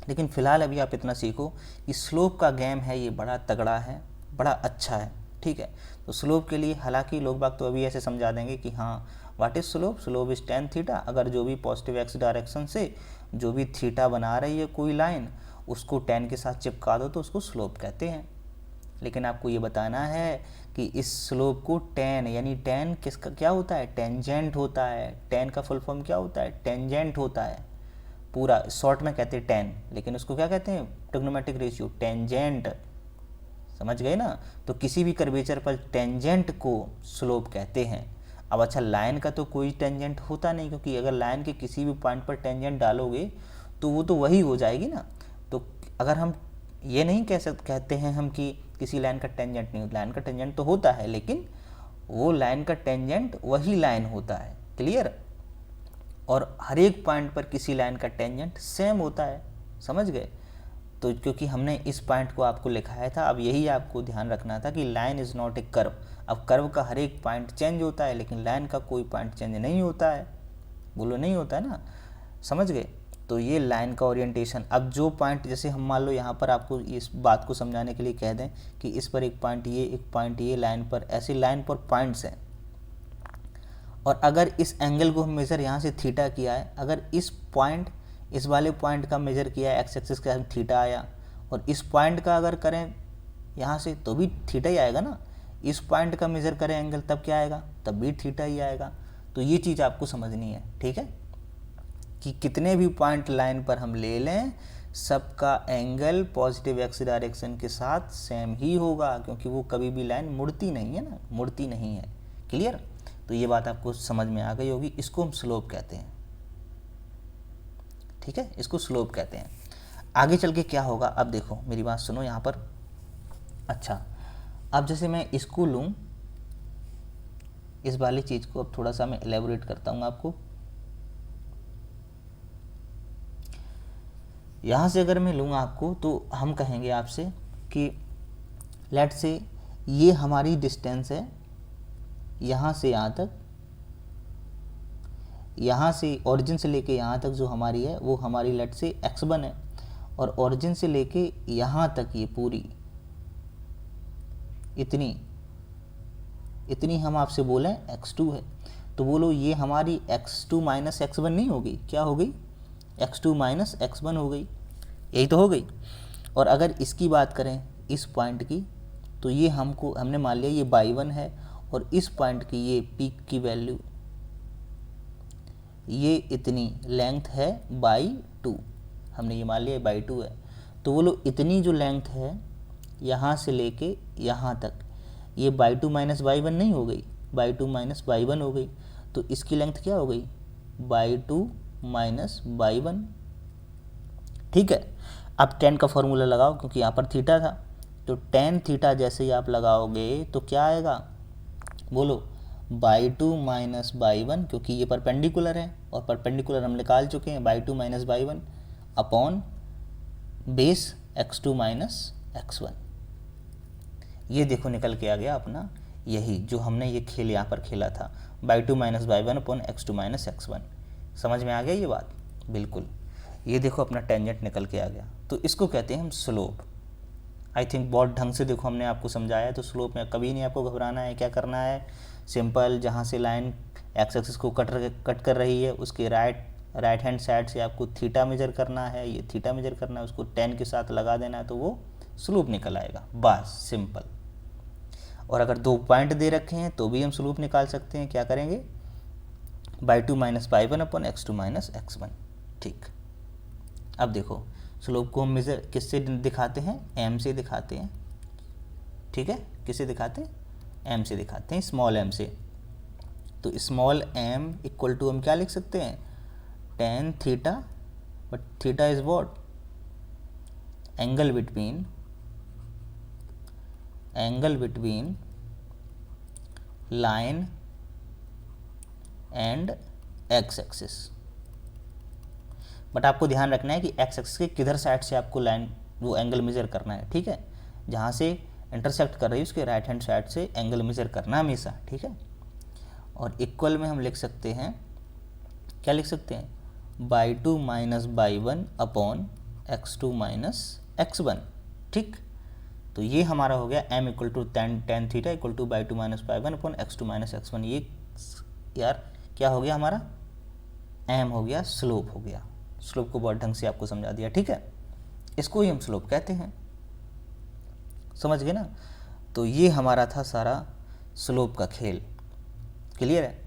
लेकिन फ़िलहाल अभी आप इतना सीखो कि स्लोप का गेम है ये बड़ा तगड़ा है, बड़ा अच्छा है, ठीक है। तो स्लोप के लिए हालांकि लोग बाग तो अभी ऐसे समझा देंगे कि हाँ what is slope, slope is tan theta. अगर जो भी पॉजिटिव एक्स डायरेक्शन से जो भी थीटा बना रही है कोई लाइन, उसको tan के साथ चिपका दो तो उसको स्लोप कहते हैं। लेकिन आपको ये बताना है कि इस स्लोप को tan, यानी tan किसका क्या होता है, टेंजेंट होता है। tan का फुल फॉर्म क्या होता है, टेंजेंट होता है। पूरा शॉर्ट में कहते हैं tan, लेकिन उसको क्या कहते हैं, ट्रिग्नोमेट्रिक रेशियो, टेंजेंट। समझ गए ना? तो किसी भी कर्वेचर पर टेंजेंट को स्लोप कहते हैं। अब अच्छा लाइन का तो कोई टेंजेंट होता नहीं, क्योंकि अगर लाइन के किसी भी पॉइंट पर टेंजेंट डालोगे तो वो तो वही हो जाएगी ना। तो अगर हम ये नहीं कहते हैं हम कि किसी लाइन का टेंजेंट नहीं, लाइन का टेंजेंट तो होता है, लेकिन वो लाइन का टेंजेंट वही लाइन होता है। क्लियर? और हर एक पॉइंट पर किसी लाइन का टेंजेंट सेम होता है। समझ गए? तो क्योंकि हमने इस पॉइंट को आपको लिखाया था, अब यही आपको ध्यान रखना था कि line is not a curve. अब कर्व का हर एक पॉइंट चेंज होता है, लेकिन लाइन का कोई पॉइंट चेंज नहीं होता है। बोलो नहीं होता है ना? समझ गए? तो ये लाइन का ओरिएंटेशन। अब जो पॉइंट, जैसे हम मान लो यहाँ पर आपको इस बात को समझाने के लिए कह दें कि इस पर एक पॉइंट ये लाइन पर, ऐसे लाइन पर पॉइंट्स हैं, और अगर इस एंगल को हम मेज़र यहाँ से थीटा किया है, अगर इस वाले पॉइंट का मेज़र किया है एक्स एक्सिस का थीटा आया, और इस पॉइंट का अगर करें यहाँ से तो भी थीटा ही आएगा ना। इस पॉइंट का मेज़र करें एंगल तब क्या आएगा, तब भी थीटा ही आएगा। तो ये चीज़ आपको समझनी है, ठीक है, कि कितने भी पॉइंट लाइन पर हम ले लें सबका एंगल पॉजिटिव एक्स डायरेक्शन के साथ सेम ही होगा, क्योंकि वो कभी भी लाइन मुड़ती नहीं है ना, मुड़ती नहीं है। क्लियर? तो ये बात आपको समझ में आ गई होगी। इसको हम स्लोप कहते हैं, ठीक है, इसको स्लोप कहते हैं। आगे चल के क्या होगा, अब देखो मेरी बात सुनो यहाँ पर। अच्छा, अब जैसे मैं इसको लूँ, इस वाली चीज़ को अब थोड़ा सा मैं एलेबोरेट करता हूँ आपको। यहाँ से अगर मैं लूँ आपको, तो हम कहेंगे आपसे कि लेट से ये हमारी डिस्टेंस है यहाँ से यहाँ तक, यहाँ से ओरिजिन से लेके यहाँ तक जो हमारी है वो हमारी लेट से x1 है, और ओरिजिन से लेके यहाँ तक ये पूरी इतनी हम आपसे बोलें x2 है। तो बोलो ये हमारी x2 माइनस x1 नहीं होगी, क्या हो गई, x2 माइनस x1 हो गई, यही तो हो गई। और अगर इसकी बात करें इस पॉइंट की, तो ये हमने मान लिया ये y1 है, और इस पॉइंट की ये पीक की वैल्यू ये इतनी लेंथ है by2, हमने ये मान लिया by2 है। तो बोलो इतनी जो लेंथ है यहाँ से लेके यहाँ तक, ये by2 माइनस by1 नहीं हो गई, by2 माइनस by1 हो गई। तो इसकी लेंथ क्या हो गई, by2 माइनस by1, ठीक है। अब tan का फॉर्मूला लगाओ, क्योंकि यहाँ पर थीटा था, तो tan थीटा जैसे ही आप लगाओगे तो क्या आएगा, बोलो by2 माइनस by1, क्योंकि ये परपेंडिकुलर है और परपेंडिकुलर हम निकाल चुके हैं, by2 minus by1 upon base x2 minus x1। ये देखो निकल के आ गया अपना, यही जो हमने ये खेल यहाँ पर खेला था, by2 minus by1 upon x2 minus x1। समझ में आ गया ये बात? बिल्कुल। ये देखो अपना टेंजेंट निकल के आ गया, तो इसको कहते हैं हम स्लोप। आई थिंक बहुत ढंग से देखो हमने आपको समझाया है। तो स्लोप में कभी नहीं आपको घबराना है। क्या करना है, सिंपल, जहाँ से लाइन एक्स एक्सिस को कट कर रही है उसके राइट हैंड साइड से आपको थीटा मेजर करना है, ये थीटा मेजर करना है, उसको 10 के साथ लगा देना है, तो वो स्लोप निकल आएगा, बस सिंपल। और अगर 2 पॉइंट दे रखे हैं तो भी हम स्लोप निकाल सकते हैं। क्या करेंगे, y2 minus y1 upon x2 minus x1। ठीक, अब देखो स्लोप को हम मेजर किससे दिखाते हैं, m से दिखाते हैं। ठीक है, किससे दिखाते हैं, m से दिखाते हैं, स्मॉल m से। तो स्मॉल m इक्वल टू हम क्या लिख सकते हैं, tan theta, but theta is what, angle between line and x axis. But आपको ध्यान रखना है कि एक्स एक्सिस के किधर साइड से आपको लाइन वो एंगल मेजर करना है। ठीक है, जहाँ से इंटरसेक्ट कर रही है उसके राइट हैंड साइड से एंगल मेजर करना हमेशा। ठीक है, और इक्वल में हम लिख सकते हैं, क्या लिख सकते हैं, y2 minus y1 upon x2 minus x1। ठीक, तो ये हमारा हो गया m equal to tan theta equal to y2 minus y1 upon x2 minus x1। ये यार क्या हो गया हमारा, m हो गया, स्लोप हो गया। स्लोप को बहुत ढंग से आपको समझा दिया। ठीक है, इसको ही हम स्लोप कहते हैं, समझ गए ना। तो ये हमारा था सारा स्लोप का खेल, क्लियर है।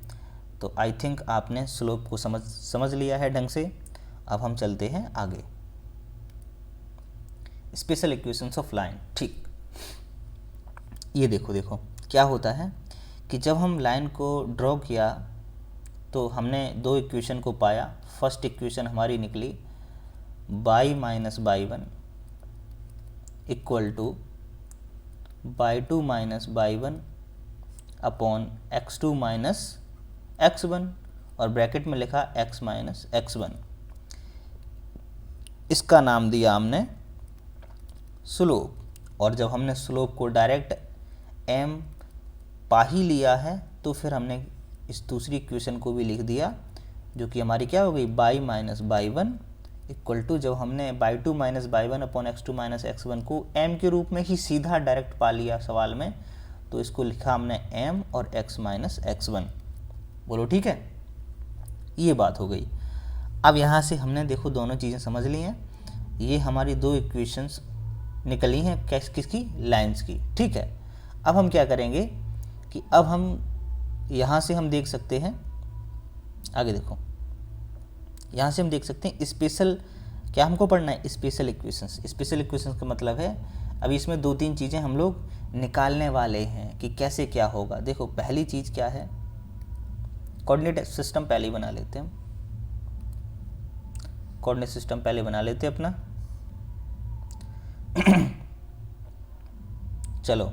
तो आई थिंक आपने स्लोप को समझ लिया है ढंग से। अब हम चलते हैं आगे, स्पेशल इक्वेशंस ऑफ लाइन। ठीक, ये देखो क्या होता है कि जब हम लाइन को ड्रॉ किया तो हमने 2 इक्वेशन को पाया। फर्स्ट इक्वेशन हमारी निकली y minus y1 equal to y2 minus y1 upon x2 minus x1, और ब्रैकेट में लिखा x माइनस x1। इसका नाम दिया हमने स्लोप। और जब हमने स्लोप को डायरेक्ट m पा ही लिया है तो फिर हमने इस दूसरी इक्वेशन को भी लिख दिया, जो कि हमारी क्या हो गई, y minus y1 equal to, जब हमने y2 minus y1 upon x2 minus x1 को m के रूप में ही सीधा डायरेक्ट पा लिया सवाल में, तो इसको लिखा हमने m और x माइनस x1। बोलो ठीक है, ये बात हो गई। अब यहाँ से हमने देखो दोनों चीज़ें समझ ली हैं। ये हमारी 2 इक्वेशंस निकली हैं किसकी, लाइंस की। ठीक है, अब हम क्या करेंगे कि अब हम यहाँ से हम देख सकते हैं, आगे देखो, यहाँ से हम देख सकते हैं स्पेशल, क्या हमको पढ़ना है, स्पेशल इक्वेशंस। स्पेशल इक्वेशंस का मतलब है अभी इसमें 2-3 चीज़ें हम लोग निकालने वाले हैं कि कैसे क्या होगा। देखो पहली चीज़ क्या है, कोऑर्डिनेट सिस्टम पहले बना लेते हैं। कोऑर्डिनेट सिस्टम पहले बना लेते हैं अपना। चलो,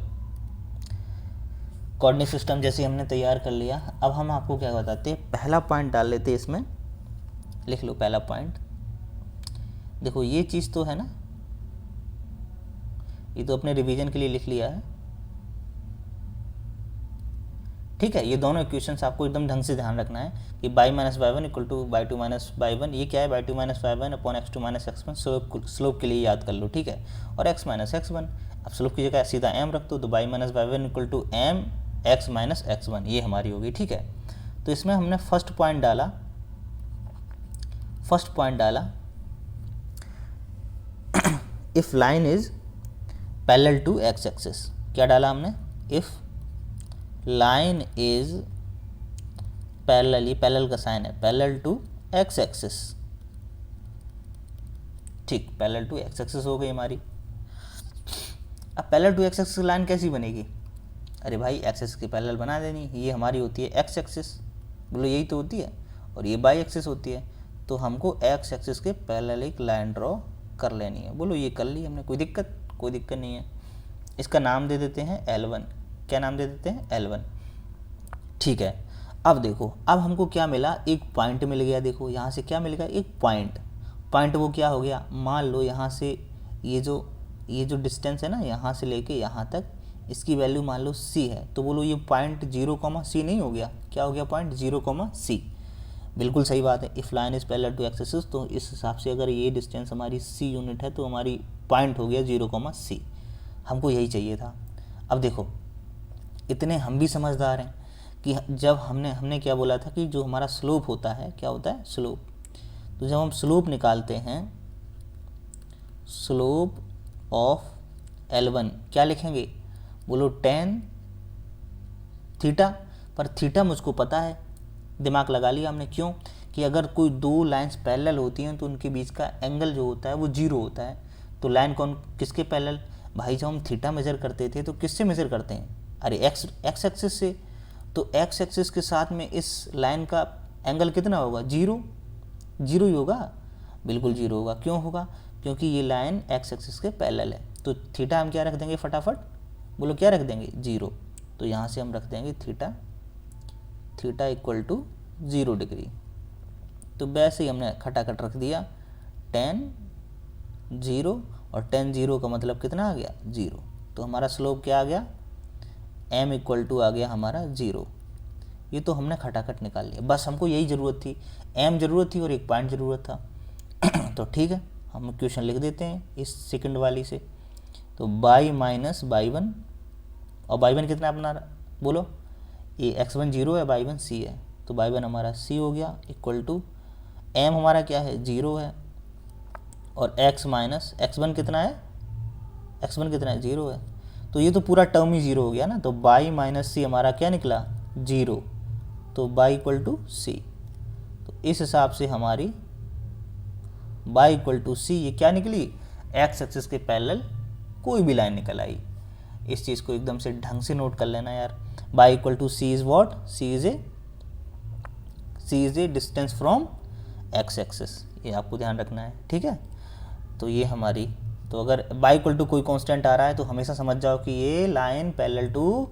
कोऑर्डिनेट सिस्टम जैसे हमने तैयार कर लिया। अब हम आपको क्या बताते हैं, पहला पॉइंट डाल लेते हैं इसमें, लिख लो पहला पॉइंट। देखो ये चीज़ तो है ना, ये तो अपने रिवीजन के लिए लिख लिया है। ठीक है, ये दोनों इक्वेशंस आपको एकदम ढंग से ध्यान रखना है कि y minus y1 equal to y2 minus y1, ये क्या है, y2 minus y1 upon x2 minus x1। Slope के लिए याद कर लो। ठीक है, और x माइनस x1, अब स्लोप की जगह सीधा m रख दो, तो y minus y1 equal to m x minus x1, ये हमारी होगी। ठीक है, तो इसमें हमने फर्स्ट पॉइंट डाला if line is parallel to x axis. क्या डाला हमने, इफ लाइन इज पैरेलल, ये पैरेलल का साइन है, पैरेलल टू x एक्सिस। ठीक, पैरेलल टू x एक्सिस हो गई हमारी। अब parallel to x axis line कैसी बनेगी, अरे भाई x एक्सिस की पैरेलल बना देनी। ये हमारी होती है x एक्सिस, बोलो यही तो होती है, और ये y एक्सिस होती है, तो हमको x एक्सिस के पैरेलल एक लाइन ड्रॉ कर लेनी है। बोलो ये कर ली हमने, कोई दिक्कत नहीं है। इसका नाम दे देते हैं L1। क्या नाम दे देते हैं, L1। ठीक है, अब देखो, अब हमको क्या मिला, एक पॉइंट मिल गया। देखो यहाँ से क्या मिल गया, एक पॉइंट वो क्या हो गया, मान लो यहाँ से ये जो डिस्टेंस है ना, यहाँ से लेके यहाँ तक, इसकी वैल्यू मान लो c है, तो बोलो ये पॉइंट 0, c नहीं हो गया, क्या हो गया, पॉइंट 0, c। बिल्कुल सही बात है। If line is parallel to x axis, तो इस हिसाब से अगर ये डिस्टेंस हमारी सी यूनिट है तो हमारी पॉइंट हो गया 0, C। हमको यही चाहिए था। अब देखो, इतने हम भी समझदार हैं कि जब हमने क्या बोला था कि जो हमारा स्लोप होता है, क्या होता है, स्लोप। तो जब हम स्लोप निकालते हैं, स्लोप ऑफ L1 क्या लिखेंगे, बोलो tan थीटा। पर थीटा मुझको पता है, दिमाग लगा लिया हमने। क्यों? कि अगर कोई दो लाइंस पैरेलल होती हैं तो उनके बीच का एंगल जो होता है वो 0 होता है। तो लाइन कौन किसके पैरेलल, भाई जब हम थीटा मेज़र करते थे तो किससे मेज़र करते हैं, अरे एक्स एक्सिस से। तो एक्स एक्सिस के साथ में इस लाइन का एंगल कितना होगा, 0 ही होगा, बिल्कुल 0 होगा। क्यों होगा, क्योंकि ये लाइन एक्स एक्सिस के पैरेलल है। तो थीटा हम क्या रख देंगे फटाफट, बोलो क्या रख देंगे, 0। तो यहाँ से हम रख देंगे थीटा इक्वल टू 0 डिग्री। तो वैसे ही हमने खटाखट रख दिया tan 0, और tan 0 का मतलब कितना आ गया, 0। तो हमारा स्लोप क्या आ गया, m इक्वल टू आ गया हमारा 0। ये तो हमने खटाखट निकाल लिया, बस हमको यही ज़रूरत थी, m ज़रूरत थी और एक पॉइंट ज़रूरत था। तो ठीक है, हम क्वेश्चन लिख देते हैं इस सेकंड वाली से। तो y माइनस y1, और y1 कितना अपना, बोलो, ये x1 0 है, y1 c है, तो y1 हमारा c हो गया, इक्वल टू m हमारा क्या है, 0 है, और x माइनस x1 कितना है, x1 कितना है, 0 है। तो ये तो पूरा टर्म ही 0 हो गया ना। तो y माइनस c हमारा क्या निकला, 0। तो y इक्वल टू c। तो इस हिसाब से हमारी y इक्वल टू c ये क्या निकली, x एक्सिस के पैरेलल कोई भी लाइन निकल आई। इस चीज़ को एकदम से ढंग से नोट कर लेना यार। y equal to c is what, c is a distance from x axis, ये आपको ध्यान रखना है, ठीक है। तो ये हमारी, तो अगर y इक्वल टू कोई कांस्टेंट आ रहा है तो हमेशा समझ जाओ कि ये line parallel to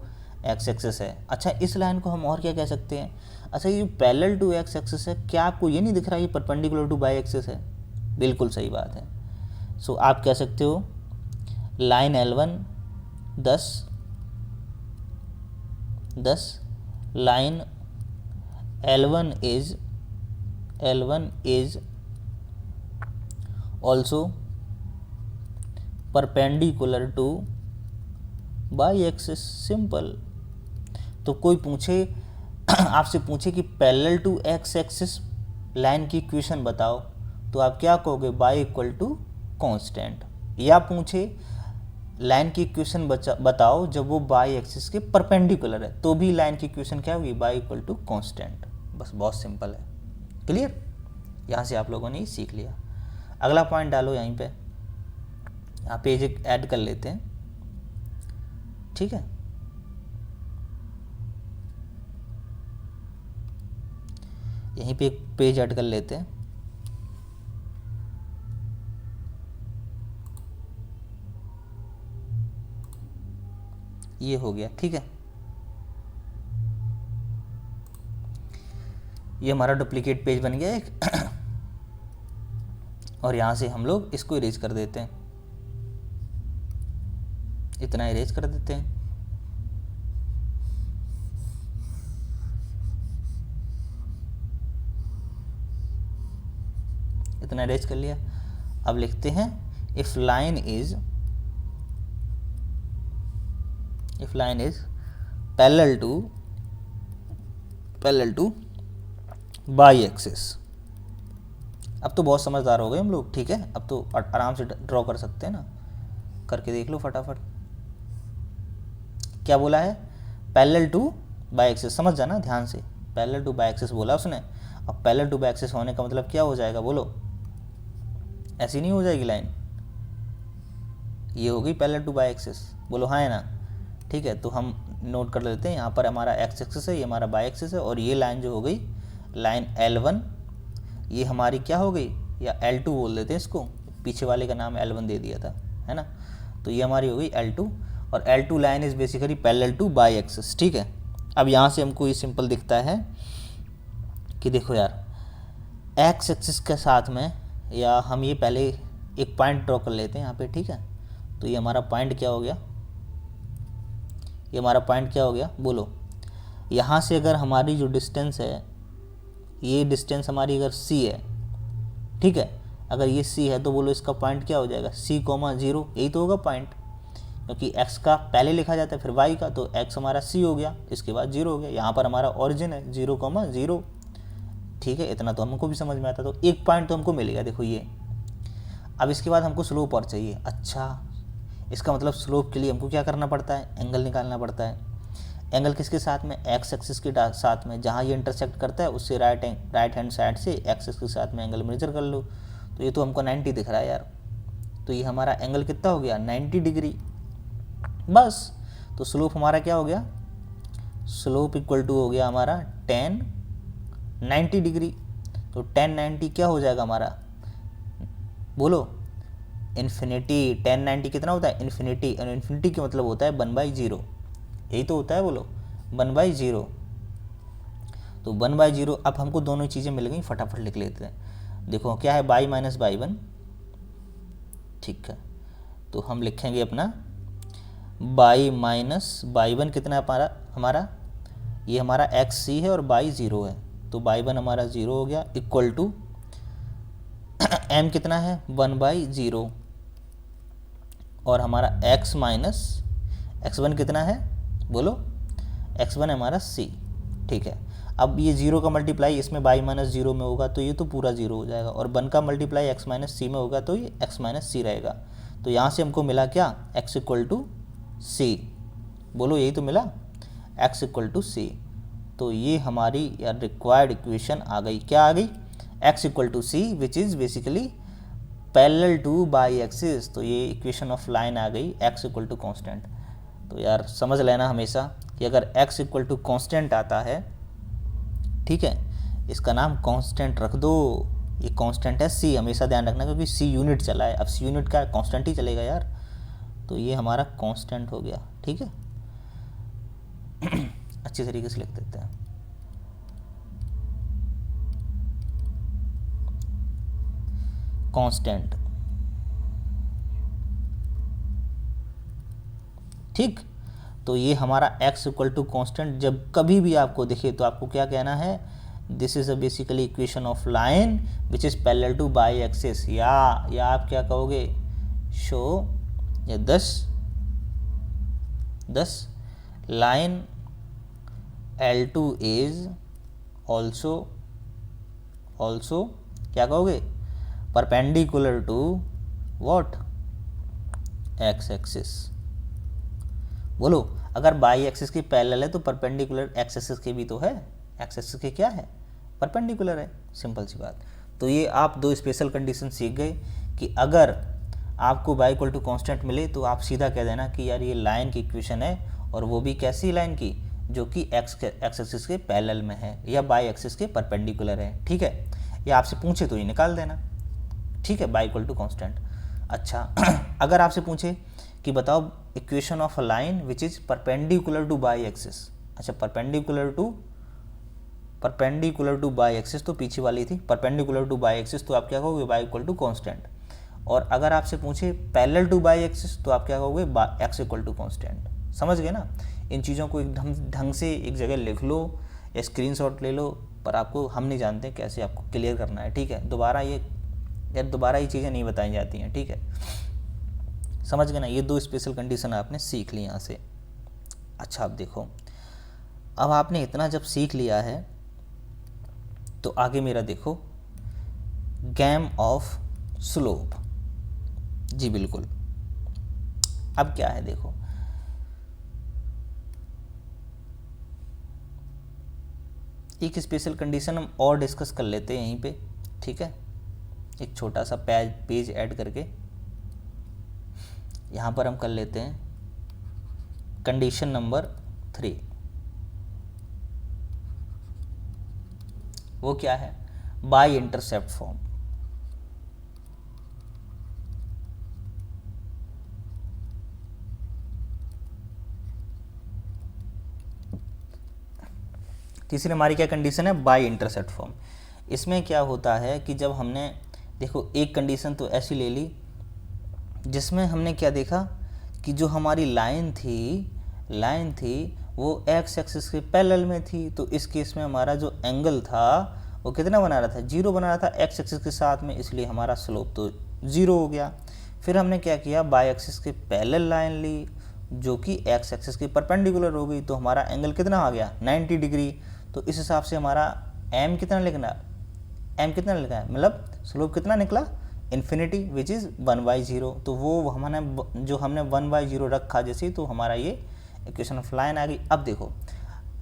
x axis है। अच्छा, इस लाइन को हम और क्या कह सकते हैं, अच्छा ये पैरेलल टू x एक्सिस है, क्या आपको ये नहीं दिख रहा ये परपेंडिकुलर टू y एक्सिस है, बिल्कुल सही बात है। सो आप कह सकते हो line L1 10 line L1 is also perpendicular to y axis, simple. तो कोई पूछे आपसे पूछे कि parallel to x axis line की इक्वेशन बताओ, तो आप क्या कहोगे, y इक्वल टू कॉन्स्टेंट। या पूछे लाइन की इक्वेशन बताओ जब वो y एक्सिस के परपेंडिकुलर है, तो भी लाइन की इक्वेशन क्या होगी, y इक्वल टू कॉन्स्टेंट। बस बहुत सिंपल है, क्लियर। यहाँ से आप लोगों ने सीख लिया। अगला पॉइंट डालो यहीं पे, यहाँ पेज एक ऐड कर लेते हैं, ठीक है। यहीं पे एक पेज ऐड कर लेते हैं। ये हो गया, ठीक है। ये हमारा डुप्लीकेट पेज बन गया एक। और यहाँ से हम लोग इसको इरेज कर देते हैं, इतना इरेज कर देते हैं। इतना इरेज कर लिया। अब लिखते हैं if line is parallel to y axis. अब तो बहुत समझदार हो गए हम लोग, ठीक है। अब तो आराम से ड्रॉ कर सकते हैं ना, करके देख लो फटाफट। क्या बोला है, पैरेलल टू y एक्सिस, समझ जाना ध्यान से, पैरेलल टू y एक्सिस बोला उसने। अब पैरेलल टू y एक्सिस होने का मतलब क्या हो जाएगा, बोलो, ऐसी नहीं हो जाएगी लाइन, ये होगी पैरेलल टू y एक्सिस, बोलो हाँ है ना, ठीक है। तो हम नोट कर लेते हैं, यहाँ पर हमारा x एक्सिस है, ये हमारा y एक्सिस है, और ये लाइन जो हो गई लाइन L1, ये हमारी क्या हो गई, या L2 बोल देते हैं इसको, पीछे वाले का नाम L1 दे दिया था, है ना। तो ये हमारी हो गई L2, और L2 line is basically parallel to y axis, ठीक है। अब यहाँ से हमको ये सिंपल दिखता है कि देखो यार, x एक्सिस के साथ में, या हम ये पहले एक पॉइंट ड्रॉ कर लेते हैं यहाँ पे, ठीक है। तो ये हमारा पॉइंट क्या हो गया, ये हमारा पॉइंट क्या हो गया, बोलो। यहाँ से अगर हमारी जो डिस्टेंस है, ये डिस्टेंस हमारी अगर c है, ठीक है, अगर ये c है तो बोलो इसका पॉइंट क्या हो जाएगा, c,0, यही तो होगा पॉइंट, क्योंकि x का पहले लिखा जाता है फिर y का, तो x हमारा c हो गया, इसके बाद 0 हो गया, यहाँ पर हमारा ओरिजिन है 0,0, ठीक है। इतना तो हमको भी समझ में आता, तो एक पॉइंट तो हमको मिलेगा, देखो ये। अब इसके बाद हमको स्लोप और चाहिए। अच्छा, इसका मतलब स्लोप के लिए हमको क्या करना पड़ता है, एंगल निकालना पड़ता है। एंगल किसके साथ में, एक्स एक्सिस के साथ में, जहाँ ये इंटरसेक्ट करता है उससे राइट हैंड साइड से एक्स एक्सिस के साथ में एंगल मेजर कर लो। तो ये तो हमको 90 दिख रहा है यार, तो ये हमारा एंगल कितना हो गया, 90 डिग्री, बस। तो स्लोप हमारा क्या हो गया, स्लोप इक्वल टू हो गया हमारा tan 90 डिग्री। तो tan 90 क्या हो जाएगा हमारा, बोलो, इन्फिनिटी। tan 90 कितना होता है, इन्फिनिटी, और इन्फिनिटी का मतलब होता है 1/0, यही तो होता है, बोलो 1/0। तो 1/0। अब हमको दोनों चीज़ें मिल गई, फटाफट लिख लेते हैं। देखो क्या है, y माइनस y1, ठीक है। तो हम लिखेंगे अपना y माइनस y1 कितना है हमारा, ये हमारा xc है और y 0 है, तो y1 हमारा 0 हो गया, इक्वल टू m कितना है 1/0, और हमारा x माइनस x1 कितना है, बोलो, x1 हमारा c, ठीक है। अब ये 0 का मल्टीप्लाई इसमें y माइनस 0 में होगा तो ये तो पूरा 0 हो जाएगा, और 1 का मल्टीप्लाई x माइनस c में होगा तो ये x माइनस c रहेगा। तो यहाँ से हमको मिला क्या, x इक्वल टू c, बोलो यही तो मिला, x इक्वल टू c। तो ये हमारी यार रिक्वायर्ड इक्वेशन आ गई, क्या आ गई, x equal to c which is basically parallel to y axis. तो ये इक्वेशन ऑफ लाइन आ गई, x इक्वल टू कॉन्स्टेंट। तो यार समझ लेना हमेशा कि अगर x इक्वल टू कॉन्स्टेंट आता है, ठीक है, इसका नाम कांस्टेंट रख दो, ये कांस्टेंट है c, हमेशा ध्यान रखना, क्योंकि c यूनिट चला है, अब c यूनिट का कांस्टेंट ही चलेगा यार, तो ये हमारा कांस्टेंट हो गया, ठीक है। अच्छी तरीके से लिख देते हैं, कांस्टेंट, ठीक। तो ये हमारा x इक्वल टू कॉन्स्टेंट जब कभी भी आपको दिखे तो आपको क्या कहना है, this is a basically equation of line which is parallel to y axis, या आप क्या कहोगे, शो या दस लाइन L2 इज ऑल्सो क्या कहोगे, perpendicular to what, x axis. बोलो, अगर बाई एक्सिस की पैरेलल है तो परपेंडिकुलर एक्स एक्सिस के भी तो है, एक्स एक्सिस के क्या है, परपेंडिकुलर है, सिंपल सी बात। तो ये आप दो स्पेशल कंडीशन सीख गए कि अगर आपको y इक्वल टू कॉन्स्टेंट मिले तो आप सीधा कह देना कि यार ये लाइन की इक्वेशन है, और वो भी कैसी लाइन की, जो कि एक्स एक्सिस के पैरेलल में है या बाई एक्सिस के परपेंडिकुलर है, ठीक है। या आपसे पूछे तो ये निकाल देना, ठीक है, y इक्वल टू कॉन्स्टेंट। अच्छा, अगर आपसे पूछे कि बताओ equation of a line which is perpendicular to y axis, अच्छा परपेंडिकुलर टू बाई एक्सिस तो पीछे वाली थी, परपेंडिकुलर टू बाई एक्सिस तो आप क्या कहोगे, y इक्वल टू कॉन्स्टेंट। और अगर आपसे पूछे पैरेलल टू बाई एक्सिस तो आप क्या कहोगे, x इक्वल टू कॉन्स्टेंट। समझ गए ना, इन चीज़ों को एक ढंग से एक जगह लिख लो या स्क्रीनशॉट ले लो, पर आपको हम नहीं जानते कैसे आपको क्लियर करना है, ठीक है। दोबारा ये चीज़ें नहीं बताई जाती हैं, ठीक है, समझ गए ना। ये दो स्पेशल कंडीशन आपने सीख ली यहाँ से। अच्छा, अब देखो, अब आपने इतना जब सीख लिया है तो आगे मेरा देखो, गेम ऑफ स्लोप, जी बिल्कुल। अब क्या है, देखो एक स्पेशल कंडीशन हम और डिस्कस कर लेते हैं यहीं पे, ठीक है। एक छोटा सा पेज ऐड करके यहाँ पर हम कर लेते हैं कंडीशन नंबर 3। वो क्या है, बाई इंटरसेप्ट फॉर्म। तीसरी हमारी क्या कंडीशन है, बाई इंटरसेप्ट फॉर्म। इसमें क्या होता है कि जब हमने, देखो एक कंडीशन तो ऐसी ले ली जिसमें हमने क्या देखा कि जो हमारी लाइन थी वो एक्स एक्सिस के पैरेलल में थी, तो इस केस में हमारा जो एंगल था वो कितना बना रहा था, 0 बना रहा था एक्स एक्सिस के साथ में, इसलिए हमारा स्लोप तो 0 हो गया। फिर हमने क्या किया, बाई एक्सिस के पैरेलल लाइन ली जो कि एक्स एक्सिस की परपेंडिकुलर हो गई, तो हमारा एंगल कितना आ गया, 90 डिग्री। तो इस हिसाब से हमारा एम कितना लिखना है, मतलब स्लोप कितना निकला, इन्फिनिटी, विच इज़ 1/0। तो वो हमने जो हमने 1/0 रखा जैसे, तो हमारा ये इक्वेशन ऑफ लाइन आ गई। अब देखो,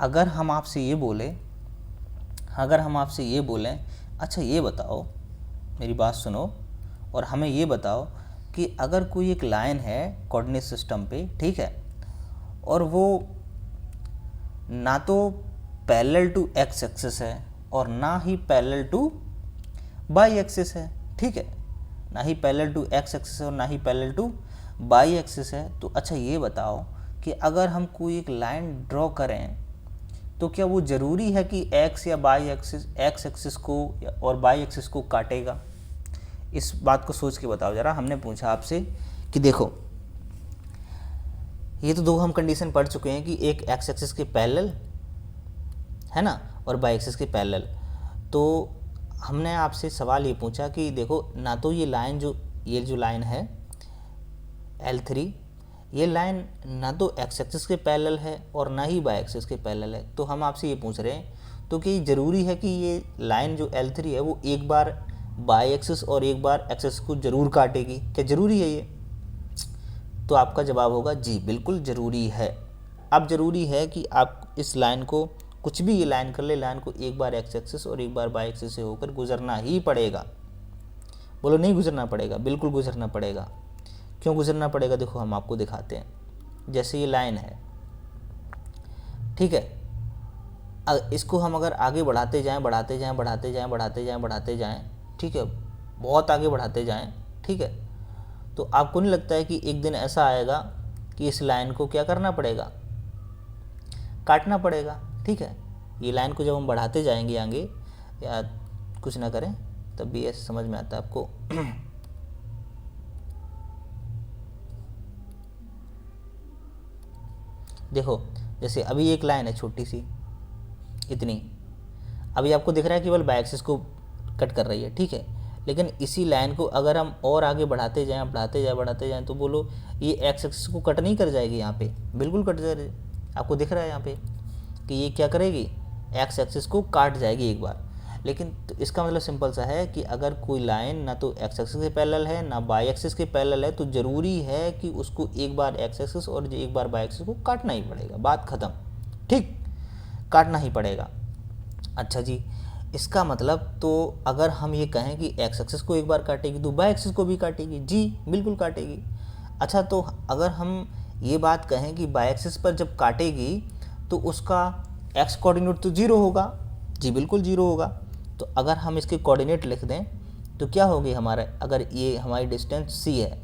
अगर हम आपसे ये बोलें अच्छा ये बताओ, मेरी बात सुनो और हमें ये बताओ कि अगर कोई एक लाइन है कोऑर्डिनेट सिस्टम पे, ठीक है, और वो ना तो पैरेलल टू एक्स एक्सिस है और ना ही पैरेलल टू बाई एक्सिस है, ठीक है, ना ही पैरेलल टू एक्स एक्सिस है और ना ही पैरेलल टू बाई एक्सिस है। तो अच्छा ये बताओ कि अगर हम कोई एक लाइन ड्रॉ करें तो क्या वो ज़रूरी है कि एक्स या बाई एक्सिस, एक्स एक्सिस को और बाई एक्सिस को काटेगा? इस बात को सोच के बताओ ज़रा। हमने पूछा आपसे कि देखो, ये तो दो हम कंडीशन पढ़ चुके हैं कि एक एक्स एक्सिस के पैरेलल है ना, और बाई एक्सिस के पैरेलल। तो हमने आपसे सवाल ये पूछा कि देखो, ना तो ये जो लाइन है L3, ये लाइन ना तो एक्स एक्सिस के पैरेलल है और ना ही बाई एक्सिस के पैरेलल है। तो हम आपसे ये पूछ रहे हैं तो कि ज़रूरी है कि ये लाइन जो L3 है वो एक बार बाई एक्सिस और एक बार एक्सिस को ज़रूर काटेगी, क्या ज़रूरी है ये? तो आपका जवाब होगा जी बिल्कुल ज़रूरी है। अब ज़रूरी है कि आप इस लाइन को, कुछ भी ये लाइन कर ले, लाइन को एक बार एक्स एक्सिस और एक बार बाई एक्सिस से होकर गुजरना ही पड़ेगा। बोलो नहीं गुजरना पड़ेगा? बिल्कुल गुजरना पड़ेगा। क्यों गुजरना पड़ेगा? देखो हम आपको दिखाते हैं। जैसे ये लाइन है, ठीक है, इसको हम अगर आगे बढ़ाते जाएं, ठीक है, बहुत आगे बढ़ाते जाएं, ठीक है, तो आपको नहीं लगता है कि एक दिन ऐसा आएगा कि इस लाइन को क्या करना पड़ेगा, काटना पड़ेगा? ठीक है, ये लाइन को जब हम बढ़ाते जाएंगे आगे, या कुछ ना करें तब भी ऐसे समझ में आता है आपको। देखो, जैसे अभी एक लाइन है छोटी सी, इतनी, अभी आपको दिख रहा है केवल बाई एक्सिस को कट कर रही है, ठीक है, लेकिन इसी लाइन को अगर हम और आगे बढ़ाते जाएं तो बोलो ये एक्स एक्सिस को कट नहीं कर जाएगी? यहाँ पे बिल्कुल कट जाएगी। आपको दिख रहा है यहाँ पे कि ये क्या करेगी, एक्स एक्सिस को काट जाएगी एक बार। लेकिन तो इसका मतलब सिंपल सा है कि अगर कोई लाइन ना तो एक्स एक्सिस के पैरेलल है ना बाई एक्सिस के पैरेलल है, तो ज़रूरी है कि उसको एक बार एक्स एक्सिस और एक बार बाई एक्सिस को काटना ही पड़ेगा। बात ख़त्म, ठीक, काटना ही पड़ेगा। अच्छा जी, इसका मतलब तो अगर हम ये कहें कि एक्स एक्सिस को एक बार काटेगी तो बाई एक्सिस को भी काटेगी? जी बिल्कुल काटेगी। अच्छा, तो अगर हम ये बात कहें कि बाई एक्सिस पर जब काटेगी तो उसका एक्स कोऑर्डिनेट तो 0 होगा? जी बिल्कुल 0 होगा। तो अगर हम इसके कोऑर्डिनेट लिख दें तो क्या होगी हमारा, अगर ये हमारी डिस्टेंस c है,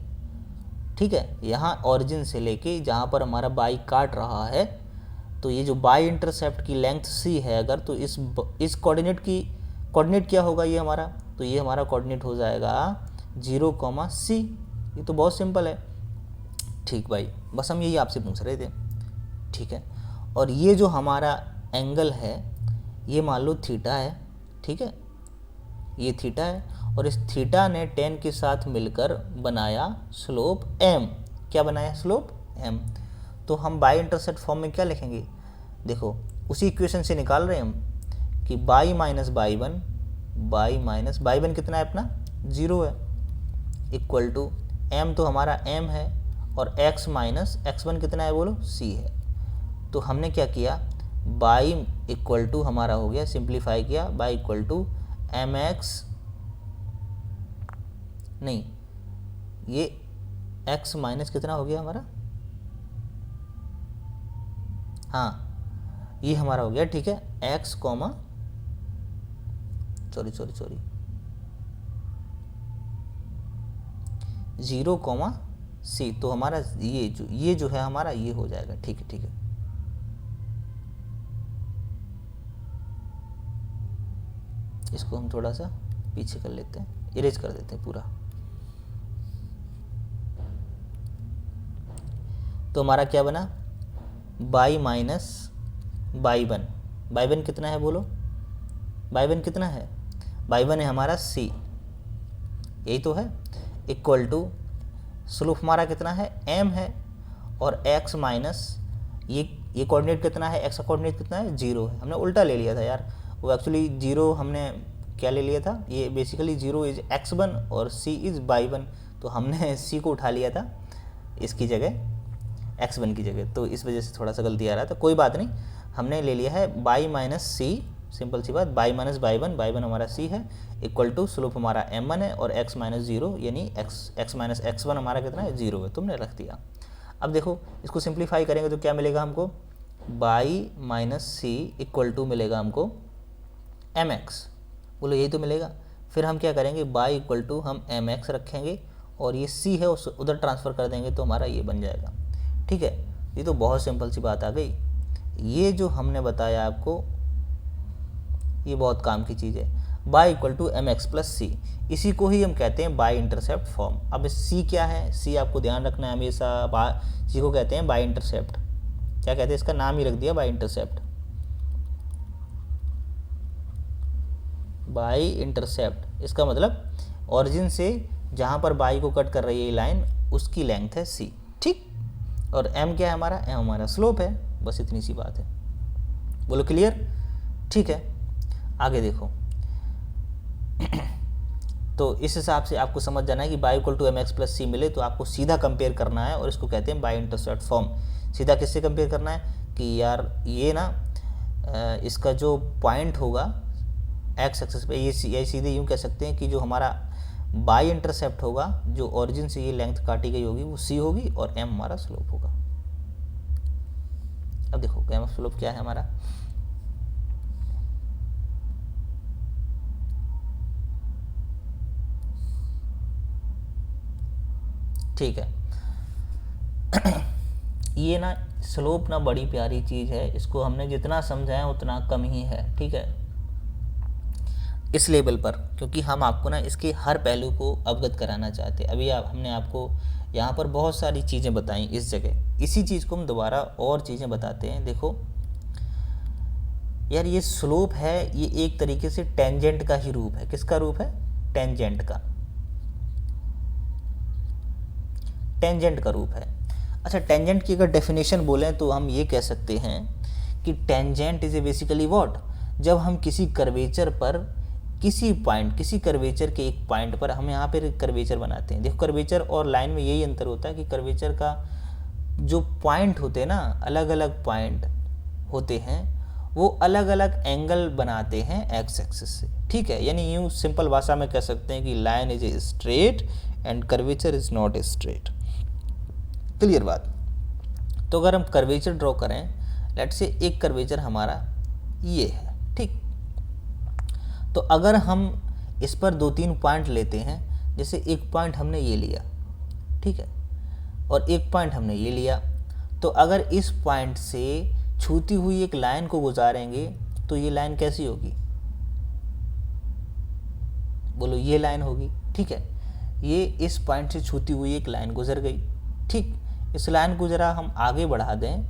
ठीक है, यहाँ ओरिजिन से लेके जहाँ पर हमारा बाई काट रहा है, तो ये जो बाई इंटरसेप्ट की लेंथ c है अगर, तो इस कोऑर्डिनेट क्या होगा ये हमारा, तो ये हमारा कोऑर्डिनेट हो जाएगा 0,c। ये तो बहुत सिंपल है। ठीक भाई, बस हम यही आपसे पूछ रहे थे, ठीक है। और ये जो हमारा एंगल है ये मान लो थीटा है, ठीक है, ये थीटा है, और इस थीटा ने tan के साथ मिलकर बनाया स्लोप m। क्या बनाया? Slope m। तो हम बाई इंटरसेप्ट फॉर्म में क्या लिखेंगे? देखो, उसी इक्वेशन से निकाल रहे हैं हम कि बाई माइनस बाई वन कितना है अपना? 0 है, इक्वल टू m, तो हमारा m है, और x माइनस x1 कितना है बोलो? c है। तो हमने क्या किया, बाई इक्वल टू हमारा हो गया, सिंप्लीफाई किया, बाई इक्वल टू mx, नहीं, ये x माइनस कितना हो गया हमारा, हाँ ये हमारा हो गया, ठीक है, x कॉमा सॉरी 0,c। तो हमारा ये जो है हमारा ये हो जाएगा, ठीक है। इसको हम थोड़ा सा पीछे कर लेते हैं, इरेज कर देते हैं पूरा। तो हमारा क्या बना, बाई माइनस बाई वन कितना है बोलो? बाई वन कितना है, बाई वन है हमारा सी, यही तो है, इक्वल टू स्लोप हमारा कितना है m है, और x माइनस ये कोऑर्डिनेट कितना है, x का कोऑर्डिनेट कितना है 0 है, हमने उल्टा ले लिया था यार, वो एक्चुअली 0 हमने क्या ले लिया था, ये बेसिकली 0 इज x1 और c इज बाई वन, तो हमने c को उठा लिया था इसकी जगह, x1 की जगह, तो इस वजह से थोड़ा सा गलती आ रहा था, कोई बात नहीं, हमने ले लिया है बाई माइनस सी, सिंपल सी बात, बाई माइनस बाई वन हमारा c है, इक्वल टू स्लोप हमारा m1 है और x माइनस 0 यानी x माइनस x1 हमारा कितना है 0 है, तुमने रख दिया। अब देखो इसको सिंप्लीफाई करेंगे तो क्या मिलेगा हमको, y minus c equal to मिलेगा हमको mx, बोलो यही तो मिलेगा। फिर हम क्या करेंगे, बाई इक्वल टू हम mx रखेंगे और ये c है उस उधर ट्रांसफ़र कर देंगे तो हमारा ये बन जाएगा, ठीक है। ये तो बहुत सिंपल सी बात आ गई, ये जो हमने बताया आपको ये बहुत काम की चीज़ है, Y equal to M X plus C, इसी को ही हम कहते हैं बाई इंटरसेप्ट फॉर्म। अब सी क्या है, सी आपको ध्यान रखना है हमेशा, सी को कहते हैं बाई इंटरसेप्ट, क्या कहते हैं, इसका नाम ही रख दिया बाई इंटरसेप्ट, बाई इंटरसेप्ट, इसका मतलब ओरिजिन से जहाँ पर बाई को कट कर रही है ये लाइन उसकी लेंथ है सी, ठीक। और एम क्या है हमारा, एम हमारा स्लोप है, बस इतनी सी बात है, बोलो क्लियर, ठीक है। आगे देखो तो इस हिसाब से आपको समझ जाना है कि Y equal to M X plus C मिले तो आपको सीधा कंपेयर करना है, और इसको कहते हैं बाई इंटरसेप्ट फॉर्म। सीधा किससे कंपेयर करना है कि यार ये ना इसका जो पॉइंट होगा एक्स एक्सिस पे, ये सीधे यूँ कह सकते हैं कि जो हमारा बाई इंटरसेप्ट होगा, जो ओरिजिन से ये लेंथ काटी गई होगी वो सी होगी और एम हमारा स्लोप होगा। अब देखो एम स्लोप क्या है हमारा, ठीक है। ये ना स्लोप ना बड़ी प्यारी चीज़ है, इसको हमने जितना समझाया उतना कम ही है, ठीक है, इस लेवल पर, क्योंकि हम आपको ना इसके हर पहलू को अवगत कराना चाहते हैं। अभी हमने आपको यहाँ पर बहुत सारी चीज़ें बताई इस जगह, इसी चीज़ को हम दोबारा और चीज़ें बताते हैं। देखो यार ये स्लोप है, ये एक तरीके से टेंजेंट का ही रूप है, किसका रूप है, टेंजेंट का, टेंजेंट का रूप है। अच्छा, टेंजेंट की अगर डेफिनेशन बोलें तो हम ये कह सकते हैं कि tangent is a basically what, जब हम किसी कर्वेचर पर किसी पॉइंट, किसी कर्वेचर के एक पॉइंट पर हम यहाँ पर कर्वेचर बनाते हैं। देखो कर्वेचर और लाइन में यही अंतर होता है कि कर्वेचर का जो पॉइंट होते हैं ना, अलग अलग पॉइंट होते हैं, वो अलग अलग एंगल बनाते हैं एक्स एक्सिस से, ठीक है। यानी यूँ सिंपल भाषा में कह सकते हैं कि line is a straight and curvature is not a straight, clear बात। तो अगर हम कर्वेचर ड्रॉ करें, लेट से एक कर्वेचर हमारा ये है, ठीक। तो अगर हम इस पर 2-3 पॉइंट लेते हैं, जैसे एक पॉइंट हमने ये लिया, ठीक है, और एक पॉइंट हमने ये लिया, तो अगर इस पॉइंट से छूती हुई एक लाइन को गुजारेंगे तो ये लाइन कैसी होगी, बोलो ये लाइन होगी, ठीक है। ये इस पॉइंट से छूती हुई एक लाइन गुजर गई, ठीक। इस लाइन को जरा हम आगे बढ़ा दें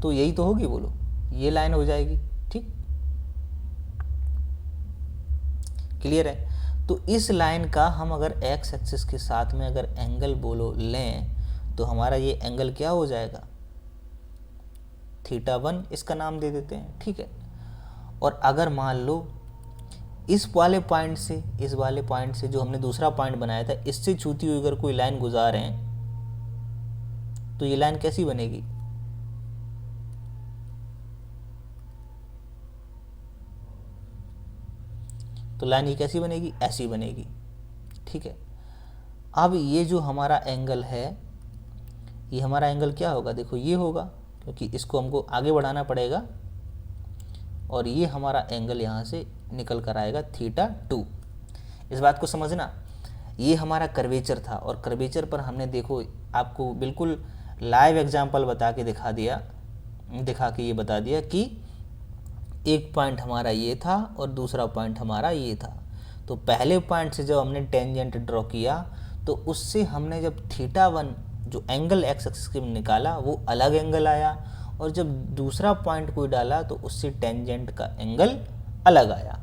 तो यही तो होगी, बोलो ये लाइन हो जाएगी, ठीक, क्लियर है। तो इस लाइन का हम अगर एक्स एक्सिस के साथ में अगर एंगल बोलो लें तो हमारा ये एंगल क्या हो जाएगा, θ1 इसका नाम दे देते हैं, ठीक है। और अगर मान लो इस वाले पॉइंट से, इस वाले पॉइंट से जो हमने दूसरा पॉइंट बनाया था, इससे छूती हुई अगर कोई लाइन गुजारें तो ये लाइन कैसी बनेगी, तो लाइन ये कैसी बनेगी, ऐसी बनेगी, ठीक है। अब ये जो हमारा एंगल है, ये हमारा एंगल क्या होगा, देखो ये होगा, क्योंकि इसको हमको आगे बढ़ाना पड़ेगा, और ये हमारा एंगल यहाँ से निकल कर आएगा θ2। इस बात को समझना, ये हमारा कर्वेचर था, और कर्वेचर पर हमने देखो आपको बिल्कुल लाइव एग्जांपल बता के दिखा के ये बता दिया कि एक पॉइंट हमारा ये था और दूसरा पॉइंट हमारा ये था। तो पहले पॉइंट से जब हमने टेंजेंट ड्रॉ किया तो उससे हमने जब θ1 जो एंगल एक्स एक्सिस में निकाला वो अलग एंगल आया, और जब दूसरा पॉइंट कोई डाला तो उससे टेंजेंट का एंगल अलग आया,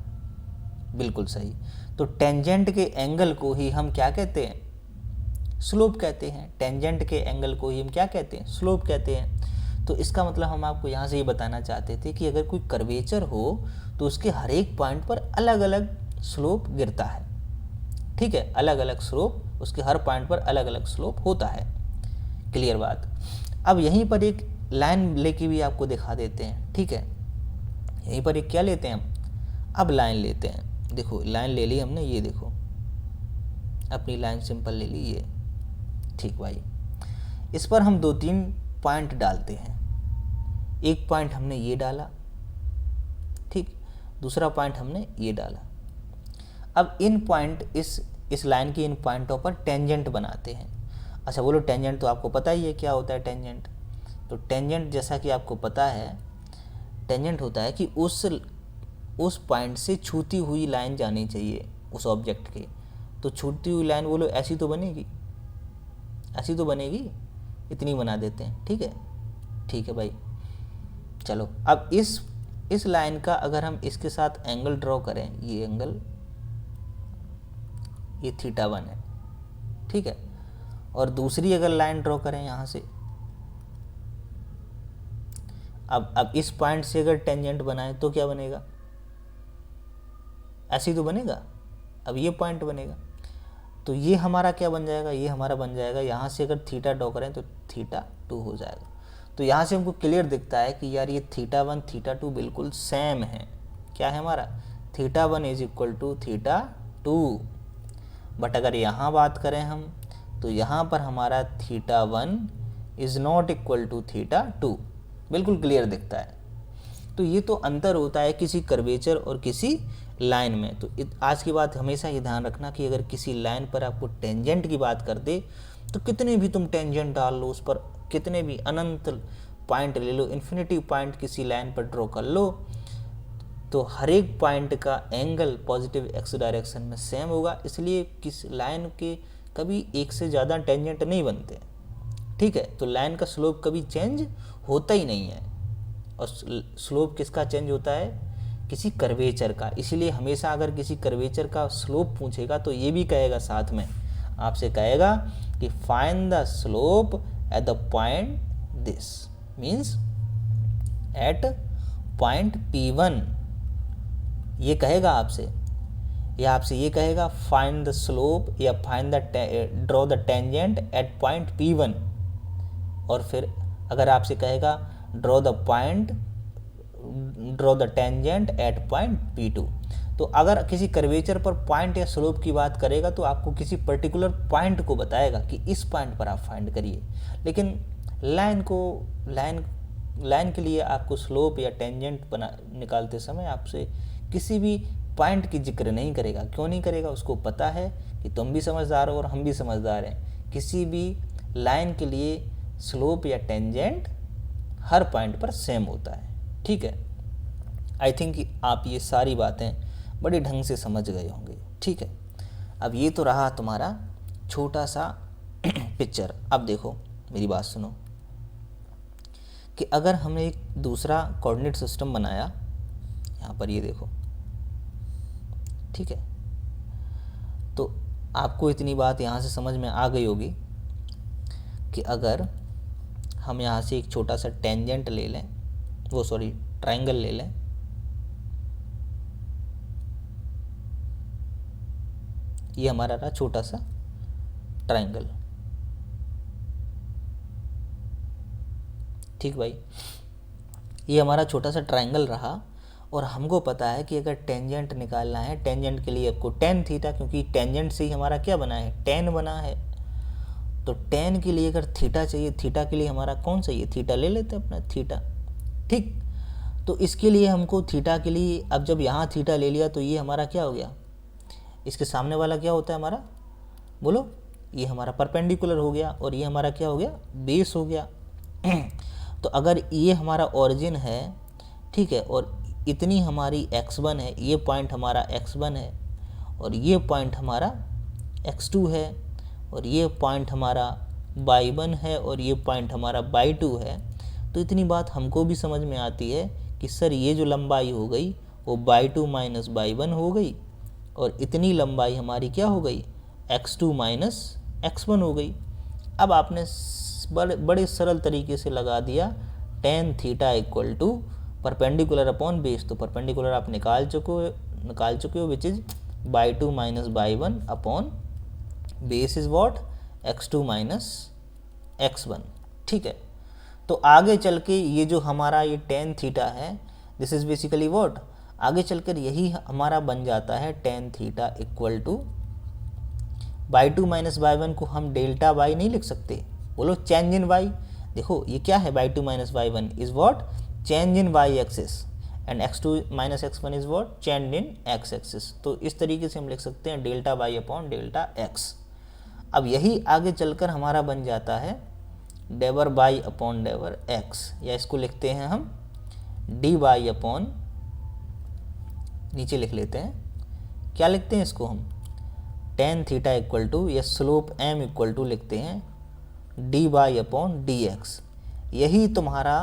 बिल्कुल सही। तो टेंजेंट के एंगल को ही हम क्या कहते हैं? स्लोप कहते हैं। टेंजेंट के एंगल को ही हम क्या कहते हैं? स्लोप कहते हैं। तो इसका मतलब हम आपको यहाँ से ये बताना चाहते थे कि अगर कोई कर्वेचर हो तो उसके हर एक पॉइंट पर अलग अलग स्लोप गिरता है, ठीक है, अलग अलग स्लोप, उसके हर पॉइंट पर अलग अलग स्लोप होता है। क्लियर बात। अब यहीं पर एक लाइन लेके भी आपको दिखा देते हैं, ठीक है। यहीं पर एक क्या लेते हैं हम? अब लाइन लेते हैं। देखो लाइन ले ली हमने, ये देखो अपनी लाइन सिंपल ले ली ये, ठीक भाई। इस पर हम 2-3 पॉइंट डालते हैं। एक पॉइंट हमने ये डाला, ठीक, दूसरा पॉइंट हमने ये डाला। अब इन पॉइंट इस लाइन के इन पॉइंटों पर टेंजेंट बनाते हैं। अच्छा बोलो, टेंजेंट तो आपको पता ही है क्या होता है टेंजेंट। तो टेंजेंट जैसा कि आपको पता है, टेंजेंट होता है कि उस पॉइंट से छूती हुई लाइन जानी चाहिए उस ऑब्जेक्ट के। तो छूती हुई लाइन बोलो ऐसी तो बनेगी, ऐसी तो बनेगी, इतनी बना देते हैं, ठीक है, ठीक है भाई। चलो अब इस लाइन का अगर हम इसके साथ एंगल ड्रॉ करें, ये एंगल, ये θ1 है, ठीक है। और दूसरी अगर लाइन ड्रॉ करें यहाँ से, अब इस पॉइंट से अगर टेंजेंट बनाए तो क्या बनेगा? ऐसे तो बनेगा। अब ये पॉइंट बनेगा तो ये हमारा क्या बन जाएगा? ये हमारा बन जाएगा, यहाँ से अगर थीटा ड्रॉ करें तो θ2 हो जाएगा। तो यहाँ से हमको क्लियर दिखता है कि यार ये θ1 θ2 बिल्कुल सेम है। क्या है हमारा? θ1 = θ2। बट अगर यहाँ बात करें हम तो यहाँ पर हमारा θ1 ≠ θ2, बिल्कुल क्लियर दिखता है। तो ये तो अंतर होता है किसी कर्वेचर और किसी लाइन में। तो आज की बात हमेशा ये ध्यान रखना कि अगर किसी लाइन पर आपको टेंजेंट की बात कर दे तो कितने भी तुम टेंजेंट डाल लो, उस पर कितने भी अनंत पॉइंट ले लो, इन्फिनिटी पॉइंट किसी लाइन पर ड्रॉ कर लो, तो हर एक पॉइंट का एंगल पॉजिटिव एक्स डायरेक्शन में सेम होगा। इसलिए किस लाइन के कभी एक से ज़्यादा टेंजेंट नहीं बनते, ठीक है। तो लाइन का स्लोप कभी चेंज होता ही नहीं है। और स्लोप किसका चेंज होता है? किसी कर्वेचर का। इसीलिए हमेशा अगर किसी कर्वेचर का स्लोप पूछेगा तो ये भी कहेगा, साथ में आपसे कहेगा कि find the slope at the point this, means at point P1, ये कहेगा आपसे, या आपसे ये कहेगा फाइंड द स्लोप या find the draw the tangent at point P1। और फिर अगर आपसे कहेगा draw the tangent at point P2। तो अगर किसी कर्वेचर पर पॉइंट या स्लोप की बात करेगा तो आपको किसी पर्टिकुलर पॉइंट को बताएगा कि इस पॉइंट पर आप फाइंड करिए। लेकिन लाइन के लिए आपको स्लोप या टेंजेंट निकालते समय आपसे किसी भी पॉइंट की जिक्र नहीं करेगा। क्यों नहीं करेगा? उसको पता है कि तुम भी समझदार हो और हम भी समझदार हैं। किसी भी लाइन के लिए स्लोप या टेंजेंट हर पॉइंट पर सेम होता है, ठीक है। आई थिंक कि आप ये सारी बातें बड़े ढंग से समझ गए होंगे, ठीक है। अब ये तो रहा तुम्हारा छोटा सा पिक्चर। अब देखो मेरी बात सुनो कि अगर हमने एक दूसरा कोऑर्डिनेट सिस्टम बनाया, यहाँ पर ये देखो, ठीक है, तो आपको इतनी बात यहाँ से समझ में आ गई होगी कि अगर हम यहाँ से एक छोटा सा टेंजेंट ले लें, ट्रायंगल ले लें, ये हमारा रहा छोटा सा ट्रायंगल, ठीक भाई। ये हमारा छोटा सा ट्रायंगल रहा और हमको पता है कि अगर टेंजेंट निकालना है, टेंजेंट के लिए आपको tan थीटा, क्योंकि टेंजेंट से ही हमारा क्या बना है? tan बना है। तो tan के लिए अगर थीटा चाहिए, थीटा के लिए हमारा कौन चाहिए? थीटा ले लेते हैं अपना, थीटा, ठीक। तो इसके लिए हमको थीटा के लिए, अब जब यहाँ थीटा ले लिया तो ये हमारा क्या हो गया? इसके सामने वाला क्या होता है हमारा? बोलो, ये हमारा परपेंडिकुलर हो गया और ये हमारा क्या हो गया? बेस हो गया। तो अगर ये हमारा ओरिजिन है, ठीक है, और इतनी हमारी x1 है, ये पॉइंट हमारा x1 है और ये पॉइंट हमारा x2 है और ये पॉइंट हमारा y1 है और ये पॉइंट हमारा y2 है, तो इतनी बात हमको भी समझ में आती है कि सर ये जो लंबाई हो गई वो बाई 2 माइनस बाई 1 हो गई, और इतनी लंबाई हमारी क्या हो गई, x2 माइनस x1 हो गई। अब आपने बड़े सरल तरीके से लगा दिया tan theta equal to perpendicular upon base. तो परपेंडिकुलर आप निकाल चुके हो which is y 2 minus y 1 upon base is what, x2 minus x1। ठीक है, तो आगे चल के ये जो हमारा ये tan थीटा है, दिस इज बेसिकली व्हाट, आगे चलकर यही हमारा बन जाता है tan theta equal two by 2 minus y 1 को हम डेल्टा वाई नहीं लिख सकते, बोलो चेंज इन वाई। देखो ये क्या है, y 2 minus y 1 is what, change in y axis, and x2 minus x1 is what, change in x axis. तो इस तरीके से हम लिख सकते हैं delta y upon delta x. अब यही आगे चलकर हमारा बन जाता है डेवर बाई अपॉन डेवर एक्स, या इसको लिखते हैं हम डी बाई अपॉन, नीचे लिख लेते हैं, क्या लिखते हैं इसको हम, tan थीटा इक्वल टू, या स्लोप m इक्वल टू लिखते हैं d y upon d x. यही तुम्हारा,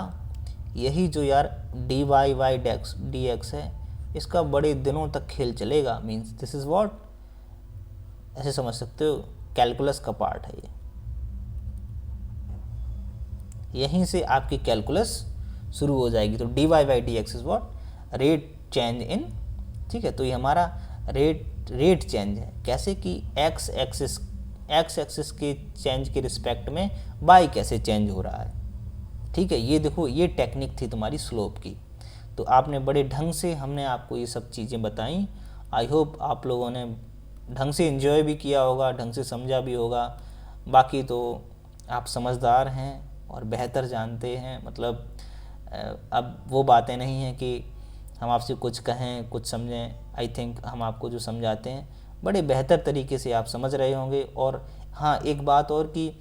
यही जो यार d y by d x है, इसका बड़े दिनों तक खेल चलेगा। मीन्स दिस इज व्हाट, ऐसे समझ सकते हो, कैलकुलस का पार्ट है ये, यहीं से आपकी कैलकुलस शुरू हो जाएगी। तो d y by d x is what, rate change in, ठीक है, तो ये हमारा रेट चेंज है, कैसे कि एक्स एक्सिस के चेंज के रिस्पेक्ट में बाई कैसे चेंज हो रहा है। ठीक है, ये देखो ये टेक्निक थी तुम्हारी स्लोप की। तो आपने बड़े ढंग से, हमने आपको ये सब चीज़ें बताई। आई होप आप लोगों ने ढंग से एंजॉय भी किया होगा, ढंग से समझा भी होगा। बाकी तो आप समझदार हैं और बेहतर जानते हैं, मतलब अब वो बातें नहीं हैं कि हम आपसे कुछ कहें कुछ समझें। आई थिंक हम आपको जो समझाते हैं बड़े बेहतर तरीके से आप समझ रहे होंगे। और हाँ, एक बात और कि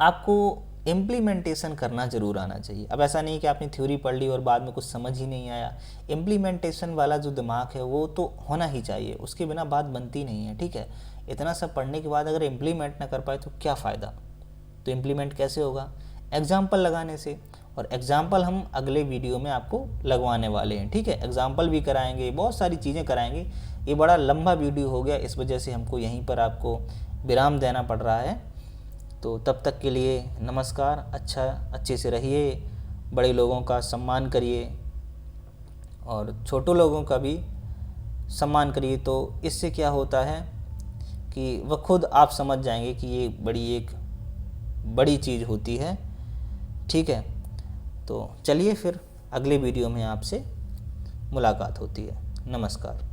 आपको इम्प्लीमेंटेशन करना ज़रूर आना चाहिए। अब ऐसा नहीं कि आपने थ्योरी पढ़ ली और बाद में कुछ समझ ही नहीं आया। इम्प्लीमेंटेशन वाला जो दिमाग है वो तो होना ही चाहिए, उसके बिना बात बनती नहीं है। ठीक है, इतना सब पढ़ने के बाद अगर इम्प्लीमेंट ना कर पाए तो क्या फ़ायदा। तो इम्प्लीमेंट कैसे होगा, एग्जाम्पल लगाने से। और एग्जाम्पल हम अगले वीडियो में आपको लगवाने वाले हैं। ठीक है, एग्जाम्पल भी कराएंगे, बहुत सारी चीज़ें कराएंगे। ये बड़ा लंबा वीडियो हो गया, इस वजह से हमको यहीं पर आपको विराम देना पड़ रहा है। तो तब तक के लिए नमस्कार, अच्छे से रहिए, बड़े लोगों का सम्मान करिए और छोटों लोगों का भी सम्मान करिए। तो इससे क्या होता है कि वह खुद आप समझ जाएंगे कि ये एक बड़ी चीज़ होती है। ठीक है, तो चलिए फिर अगले वीडियो में आपसे मुलाकात होती है। नमस्कार।